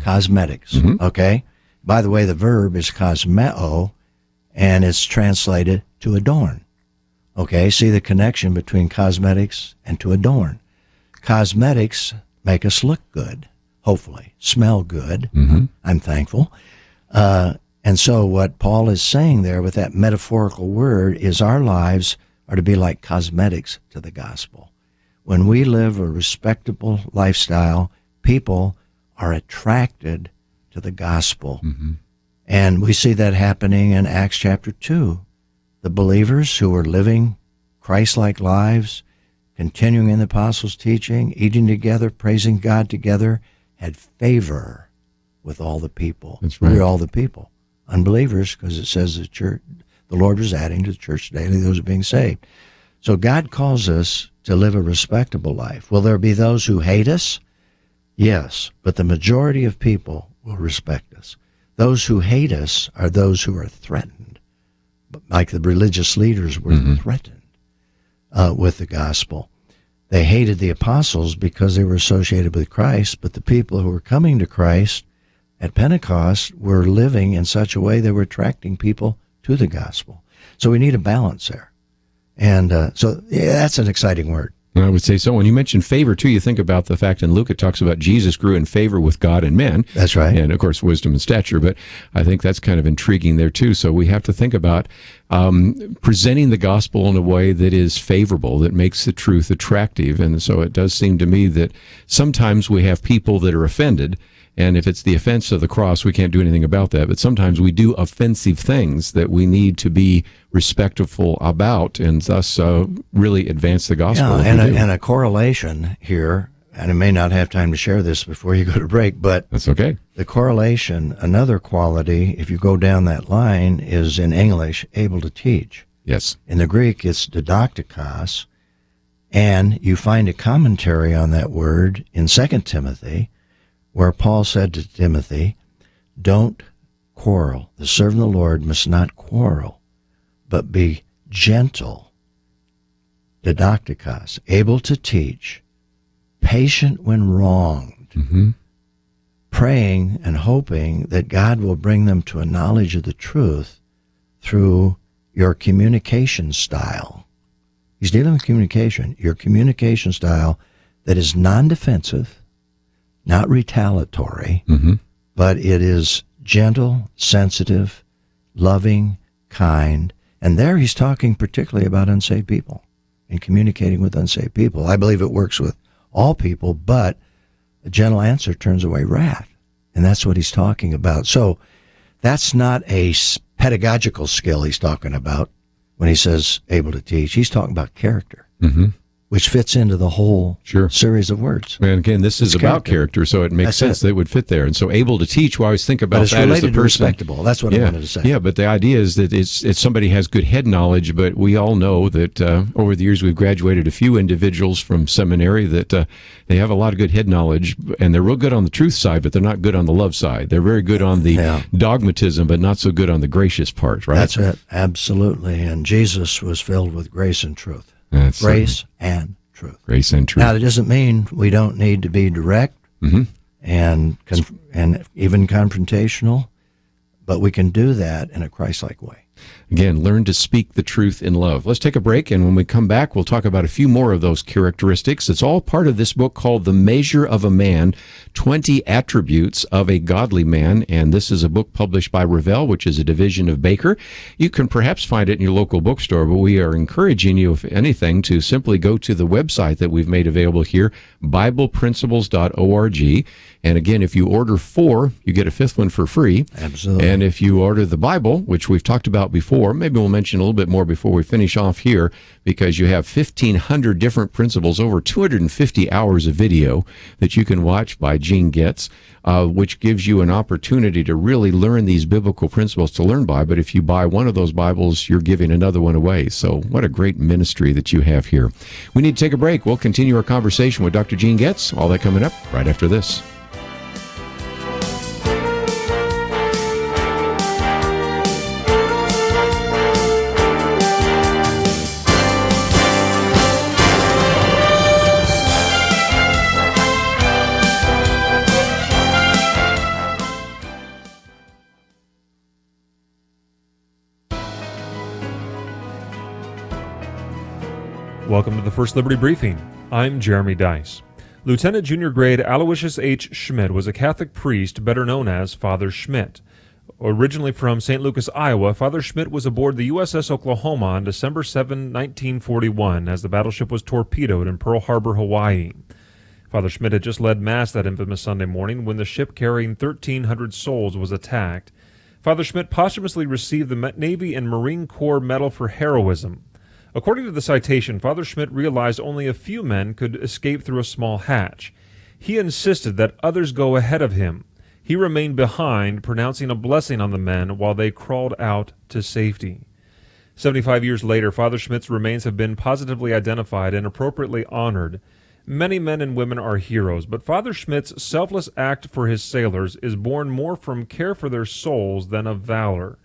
cosmetics. Mm-hmm. Okay? By the way, the verb is kosmeo, and it's translated to adorn. Okay? See the connection between cosmetics and to adorn. Cosmetics make us look good, hopefully, smell good. Mm-hmm. I'm thankful. And so what Paul is saying there with that metaphorical word is our lives are to be like cosmetics to the gospel. When we live a respectable lifestyle, people are attracted to the gospel. Mm-hmm. And we see that happening in Acts chapter 2. The believers who were living Christ-like lives, continuing in the apostles' teaching, eating together, praising God together, had favor with all the people. That's right. Who are all the people? Unbelievers, because it says the church, the Lord was adding to the church daily those who are being saved. So God calls us to live a respectable life. Will there be those who hate us? Yes, but the majority of people will respect us. Those who hate us are those who are threatened, like the religious leaders were threatened with the gospel. They hated the apostles because they were associated with Christ, but the people who were coming to Christ at Pentecost were living in such a way they were attracting people to the gospel. So we need a balance there. And that's an exciting word. I would say so. When you mention favor, too, you think about the fact in Luke it talks about Jesus grew in favor with God and men. That's right. And, of course, wisdom and stature. But I think that's kind of intriguing there, too. So we have to think about presenting the gospel in a way that is favorable, that makes the truth attractive. And so it does seem to me that sometimes we have people that are offended. And if it's the offense of the cross, we can't do anything about that. But sometimes we do offensive things that we need to be respectful about and thus really advance the gospel. Yeah, and a correlation here, and I may not have time to share this before you go to break, but that's okay. The correlation, another quality, if you go down that line, is in English, able to teach. Yes. In the Greek, it's didaktikos, and you find a commentary on that word in 2 Timothy, where Paul said to Timothy, don't quarrel. The servant of the Lord must not quarrel, but be gentle, didaktikos, able to teach, patient when wronged, praying and hoping that God will bring them to a knowledge of the truth through your communication style. He's dealing with communication, your communication style that is non-defensive, not retaliatory, but it is gentle, sensitive, loving, kind. And there he's talking particularly about unsaved people and communicating with unsaved people. I believe it works with all people, but a gentle answer turns away wrath. And that's what he's talking about. So that's not a pedagogical skill he's talking about when he says able to teach. He's talking about character. Which fits into the whole series of words. And again, this is about character, so it makes sense that it would fit there. And so able to teach, we always think about that as the person. Respectable. That's what I wanted to say. Yeah, but the idea is that it's somebody has good head knowledge, but we all know that over the years we've graduated a few individuals from seminary that they have a lot of good head knowledge, and they're real good on the truth side, but they're not good on the love side. They're very good on the dogmatism, but not so good on the gracious part, right? That's it, absolutely. And Jesus was filled with grace and truth. Grace and truth. Grace and truth. Now, that doesn't mean we don't need to be direct and even confrontational, but we can do that in a Christ-like way. Again, learn to speak the truth in love. Let's take a break, and when we come back, we'll talk about a few more of those characteristics. It's all part of this book called The Measure of a Man, 20 Attributes of a Godly Man, and this is a book published by Revell, which is a division of Baker. You can perhaps find it in your local bookstore, but we are encouraging you, if anything, to simply go to the website that we've made available here, BiblePrinciples.org. And again, if you order 4, you get a 5th one for free. Absolutely. And if you order the Bible, which we've talked about before, maybe we'll mention a little bit more before we finish off here, because you have 1,500 different principles, over 250 hours of video that you can watch by Gene Getz, which gives you an opportunity to really learn these biblical principles to learn by. But if you buy one of those Bibles, you're giving another one away. So what a great ministry that you have here. We need to take a break. We'll continue our conversation with Dr. Gene Getz. All that coming up right after this. Welcome to the First Liberty Briefing. I'm Jeremy Dice. Lieutenant Junior Grade Aloysius H. Schmidt was a Catholic priest better known as Father Schmidt. Originally from St. Lucas, Iowa, Father Schmidt was aboard the USS Oklahoma on December 7, 1941, as the battleship was torpedoed in Pearl Harbor, Hawaii. Father Schmidt had just led Mass that infamous Sunday morning when the ship carrying 1,300 souls was attacked. Father Schmidt posthumously received the Navy and Marine Corps Medal for Heroism. According to the citation, Father Schmidt realized only a few men could escape through a small hatch. He insisted that others go ahead of him. He remained behind, pronouncing a blessing on the men while they crawled out to safety. 75 years later, Father Schmidt's remains have been positively identified and appropriately honored. Many men and women are heroes, but Father Schmidt's selfless act for his sailors is born more from care for their souls than of valor.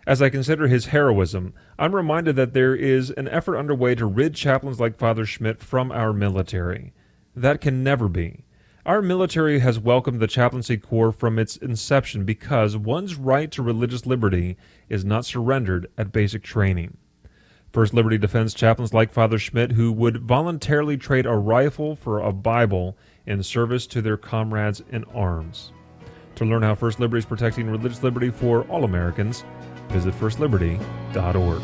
As I consider his heroism, I'm reminded that there is an effort underway to rid chaplains like Father Schmidt from our military. That can never be. Our military has welcomed the chaplaincy corps from its inception because one's right to religious liberty is not surrendered at basic training. First Liberty defends chaplains like Father Schmidt who would voluntarily trade a rifle for a Bible in service to their comrades in arms. To learn how First Liberty is protecting religious liberty for all Americans, visit firstliberty.org.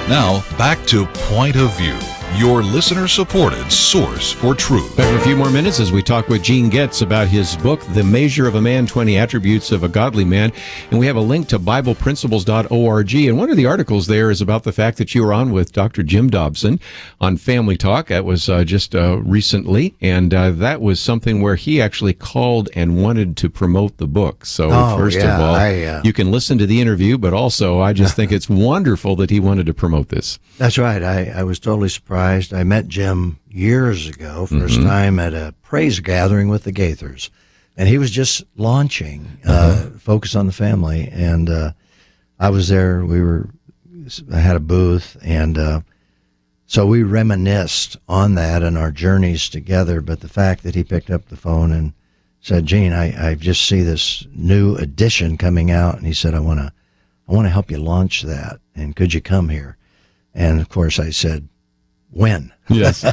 Now, back to Point of View, your listener-supported source for truth. Back for a few more minutes as we talk with Gene Getz about his book, The Measure of a Man, 20 Attributes of a Godly Man. And we have a link to BiblePrinciples.org. And one of the articles there is about the fact that you were on with Dr. Jim Dobson on Family Talk. That was just recently. And that was something where he actually called and wanted to promote the book. So first of all, you can listen to the interview, but also I just think it's wonderful that he wanted to promote this. That's right. I was totally surprised. I met Jim years ago, first time at a praise gathering with the Gaithers, and he was just launching Focus on the Family, and I was there. I had a booth, and so we reminisced on that and our journeys together. But the fact that he picked up the phone and said, Gene, I just see this new edition coming out, and he said, I want to help you launch that, and could you come here? And of course I said, when? Yes.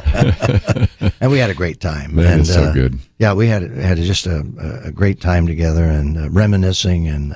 And we had a great time. That is so good. Yeah, we had just a great time together, and reminiscing and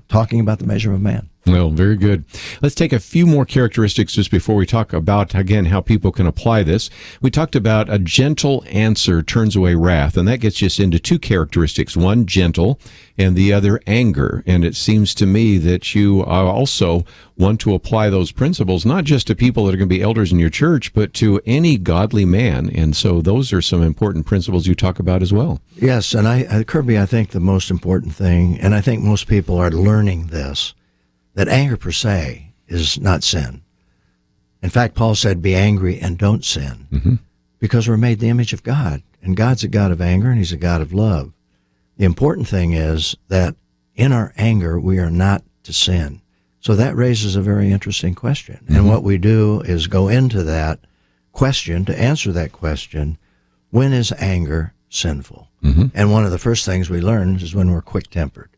talking about the measure of man. Well, very good. Let's take a few more characteristics just before we talk about, again, how people can apply this. We talked about a gentle answer turns away wrath, and that gets us into two characteristics. One, gentle, and the other, anger. And it seems to me that you also want to apply those principles, not just to people that are going to be elders in your church, but to any godly man. And so those are some important principles you talk about as well. Yes, and Kerby, I think the most important thing, and I think most people are learning this, that anger per se is not sin. In fact, Paul said, be angry and don't sin, because we're made in the image of God, and God's a God of anger, and he's a God of love. The important thing is that in our anger, we are not to sin. So that raises a very interesting question. And what we do is go into that question to answer that question, when is anger sinful? And one of the first things we learn is when we're quick-tempered,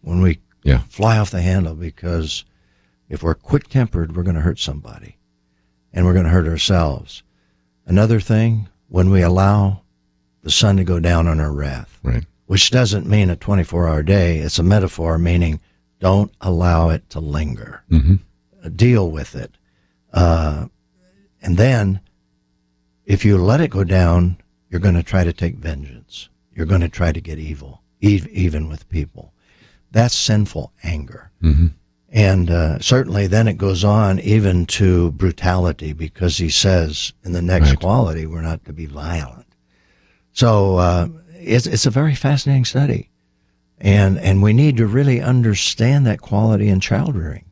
when we fly off the handle, because if we're quick-tempered, we're going to hurt somebody, and we're going to hurt ourselves. Another thing, when we allow the sun to go down on our wrath, which doesn't mean a 24-hour day. It's a metaphor meaning don't allow it to linger. Deal with it. And then if you let it go down, you're going to try to take vengeance. You're going to try to get evil, even with people. That's sinful anger. And certainly then it goes on even to brutality, because he says in the next quality, we're not to be violent. So it's a very fascinating study. And we need to really understand that quality in child rearing,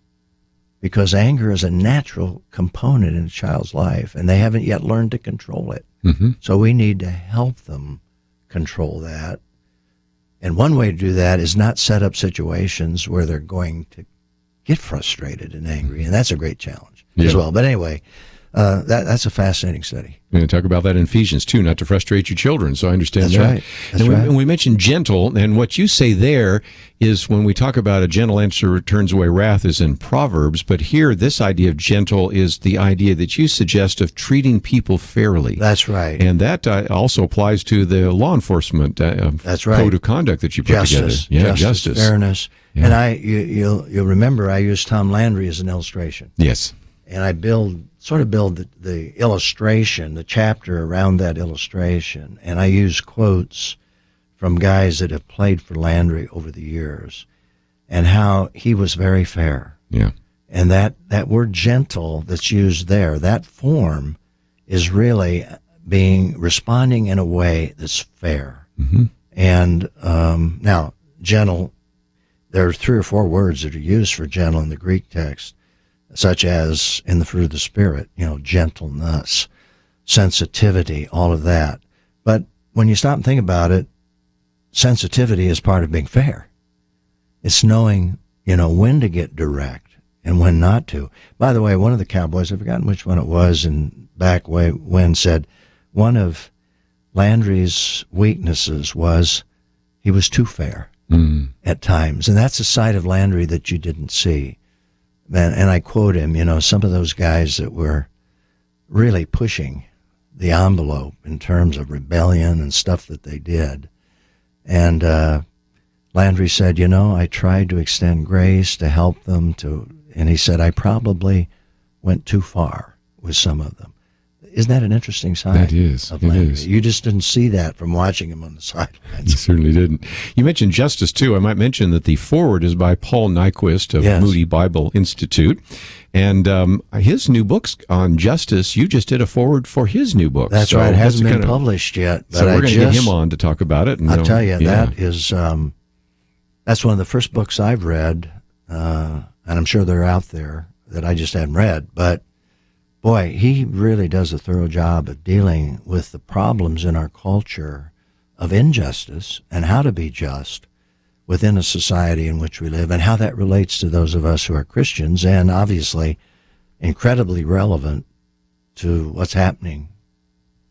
because anger is a natural component in a child's life, and they haven't yet learned to control it. So we need to help them control that. And one way to do that is not set up situations where they're going to get frustrated and angry, and that's a great challenge as well. But anyway, that's a fascinating study. We're going to talk about that in Ephesians 2, not to frustrate your children, so I understand that's that. Right. That's right. And we mentioned gentle, and what you say there is when we talk about a gentle answer turns away wrath is in Proverbs, but here this idea of gentle is the idea that you suggest of treating people fairly. That's right. And that also applies to the law enforcement that's right. code of conduct that you put together. Justice, fairness. Yeah. And you'll remember I used Tom Landry as an illustration. Yes. And I build the illustration, the chapter around that illustration, and I use quotes from guys that have played for Landry over the years, and how he was very fair. Yeah. And that word gentle that's used there, that form is really responding in a way that's fair. And now, gentle, there are 3 or 4 words that are used for gentle in the Greek text, such as in the fruit of the Spirit, gentleness, sensitivity, all of that. But when you stop and think about it, sensitivity is part of being fair. It's knowing, when to get direct and when not to. By the way, one of the cowboys, I've forgotten which one it was, and back when said one of Landry's weaknesses was he was too fair at times. And that's a side of Landry that you didn't see. And I quote him, some of those guys that were really pushing the envelope in terms of rebellion and stuff that they did. And Landry said, I tried to extend grace to help them and he said, I probably went too far with some of them. Isn't that an interesting side? That is. Of Landry? It is. You just didn't see that from watching him on the sidelines. You certainly didn't. You mentioned justice, too. I might mention that the foreword is by Paul Nyquist of Moody Bible Institute. And his new books on justice, you just did a foreword for his new book. That's right. It hasn't been published yet. But so we're going to get him on to talk about it. I'll tell you, that is, that's one of the first books I've read, and I'm sure they're out there that I just hadn't read, but boy, he really does a thorough job of dealing with the problems in our culture of injustice and how to be just within a society in which we live and how that relates to those of us who are Christians, and obviously incredibly relevant to what's happening,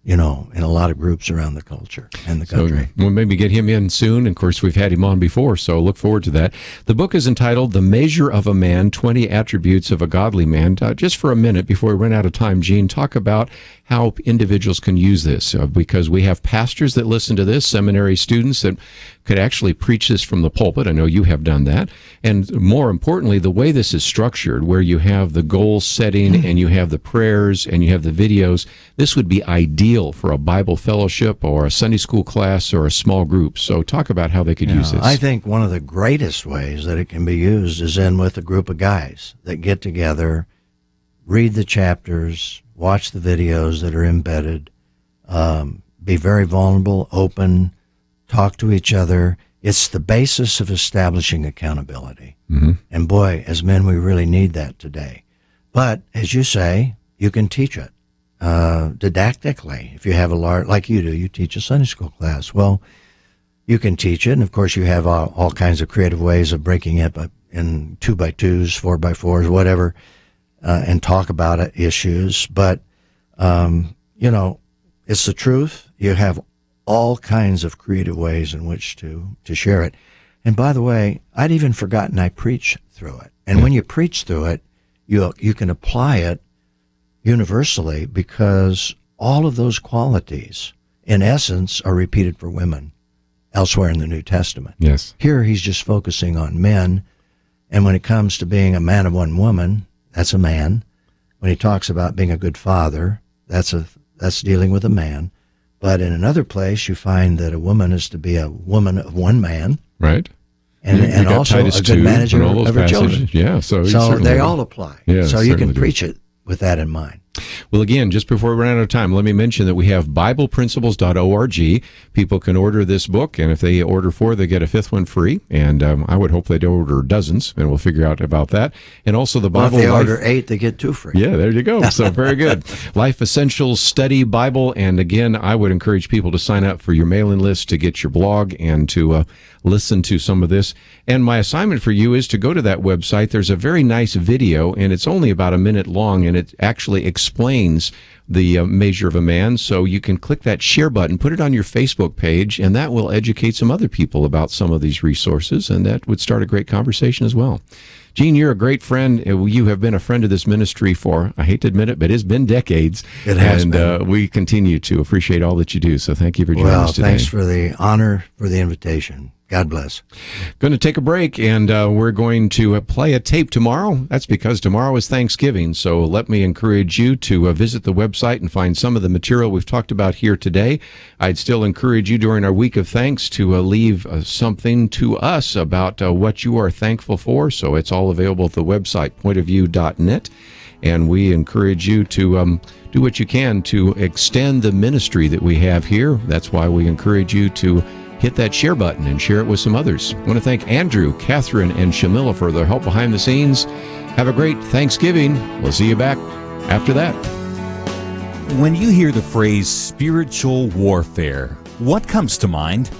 in a lot of groups around the culture and the country. So we'll maybe get him in soon. Of course, we've had him on before, so look forward to that. The book is entitled The Measure of a Man, 20 Attributes of a Godly Man. Just for a minute, before we run out of time, Gene, talk about how individuals can use this, because we have pastors that listen to this, seminary students that could actually preach this from the pulpit. I know you have done that. And more importantly, the way this is structured, where you have the goal setting and you have the prayers and you have the videos, this would be ideal for a Bible fellowship or a Sunday school class or a small group. So talk about how they could use this. I think one of the greatest ways that it can be used is with a group of guys that get together, read the chapters, watch the videos that are embedded, be very vulnerable, open, talk to each other. It's the basis of establishing accountability. Mm-hmm. And boy, as men, we really need that today. But as you say, you can teach it didactically. If you have a large, like you do, you teach a Sunday school class. Well, you can teach it. And of course, you have all kinds of creative ways of breaking it in 2x2s, 4x4s, whatever, and talk about issues. But, it's the truth. You have all kinds of creative ways in which to share it. And by the way, I'd even forgotten I preach through it. And when you preach through it, you can apply it universally, because all of those qualities, in essence, are repeated for women elsewhere in the New Testament. Yes. Here he's just focusing on men. And when it comes to being a man of one woman, that's a man. When he talks about being a good father, that's dealing with a man. But in another place, you find that a woman is to be a woman of one man. Right. And also Titus a good manager of her children. Yeah, so they all apply. Yeah, so you can preach it with that in mind. Well, again, just before we run out of time, let me mention that we have BiblePrinciples.org. People can order this book, and if they order 4, they get a 5th one free. And I would hope they'd order dozens, and we'll figure out about that. And also the Bible. If they order 8, they get 2 free. Yeah, there you go. So very good. Life Essentials Study Bible. And again, I would encourage people to sign up for your mailing list to get your blog and to listen to some of this. And my assignment for you is to go to that website. There's a very nice video, and it's only about a minute long, and it actually explains the measure of a man. So you can click that share button, put it on your Facebook page, and that will educate some other people about some of these resources, and that would start a great conversation as well. Gene, you're a great friend. You have been a friend of this ministry for, I hate to admit it, but it's been decades. It has been. We continue to appreciate all that you do. So thank you for joining us today. Thanks for the honor, for the invitation. God bless. Going to take a break, and we're going to play a tape tomorrow. That's because tomorrow is Thanksgiving. So let me encourage you to visit the website and find some of the material we've talked about here today. I'd still encourage you during our week of thanks to leave something to us about what you are thankful for. So it's all available at the website, pointofview.net. And we encourage you to do what you can to extend the ministry that we have here. That's why we encourage you to hit that share button and share it with some others. I want to thank Andrew, Catherine, and Shamila for their help behind the scenes. Have a great Thanksgiving. We'll see you back after that. When you hear the phrase spiritual warfare, what comes to mind?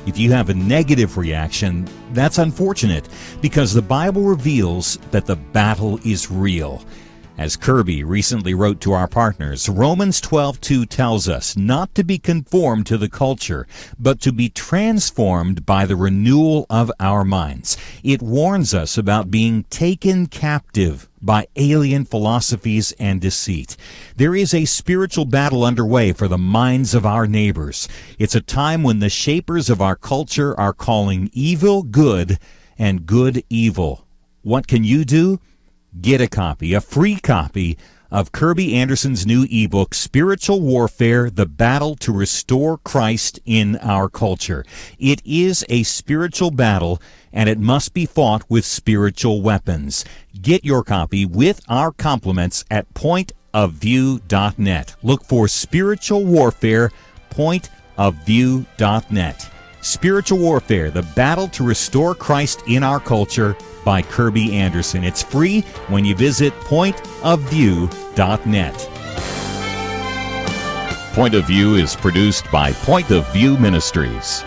If you have a negative reaction, that's unfortunate, because the Bible reveals that the battle is real. As Kerby recently wrote to our partners, Romans 12:2 tells us not to be conformed to the culture, but to be transformed by the renewal of our minds. It warns us about being taken captive by alien philosophies and deceit. There is a spiritual battle underway for the minds of our neighbors. It's a time when the shapers of our culture are calling evil good and good evil. What can you do? Get a copy, a free copy, of Kerby Anderson's new ebook, Spiritual Warfare, The Battle to Restore Christ in Our Culture. It is a spiritual battle, and it must be fought with spiritual weapons. Get your copy with our compliments at pointofview.net. Look for Spiritual Warfare, pointofview.net. Spiritual Warfare, The Battle to Restore Christ in Our Culture, by Kerby Anderson. It's free when you visit pointofview.net. Point of View is produced by Point of View Ministries.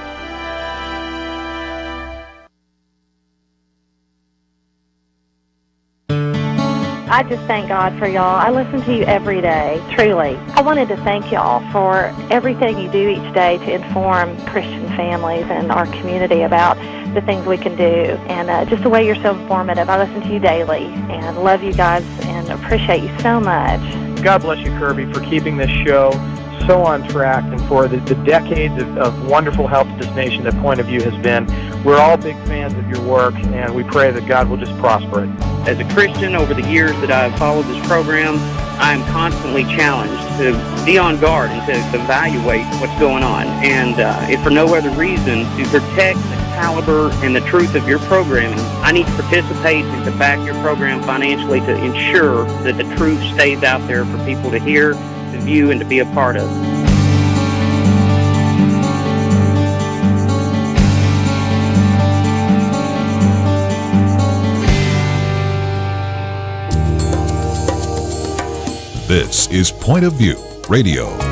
I just thank God for y'all. I listen to you every day, truly. I wanted to thank y'all for everything you do each day to inform Christian families and our community about the things we can do, and just the way you're so informative. I listen to you daily and love you guys and appreciate you so much. God bless you, Kerby, for keeping this show so on track and for the decades of wonderful help to this nation that Point of View has been. We're all big fans of your work, and we pray that God will just prosper it. As a Christian, over the years that I've followed this program, I am constantly challenged to be on guard and to evaluate what's going on. And if for no other reason, to protect the caliber and the truth of your programming, I need to participate and to back your program financially to ensure that the truth stays out there for people to hear, to view, and to be a part of. This is Point of View Radio.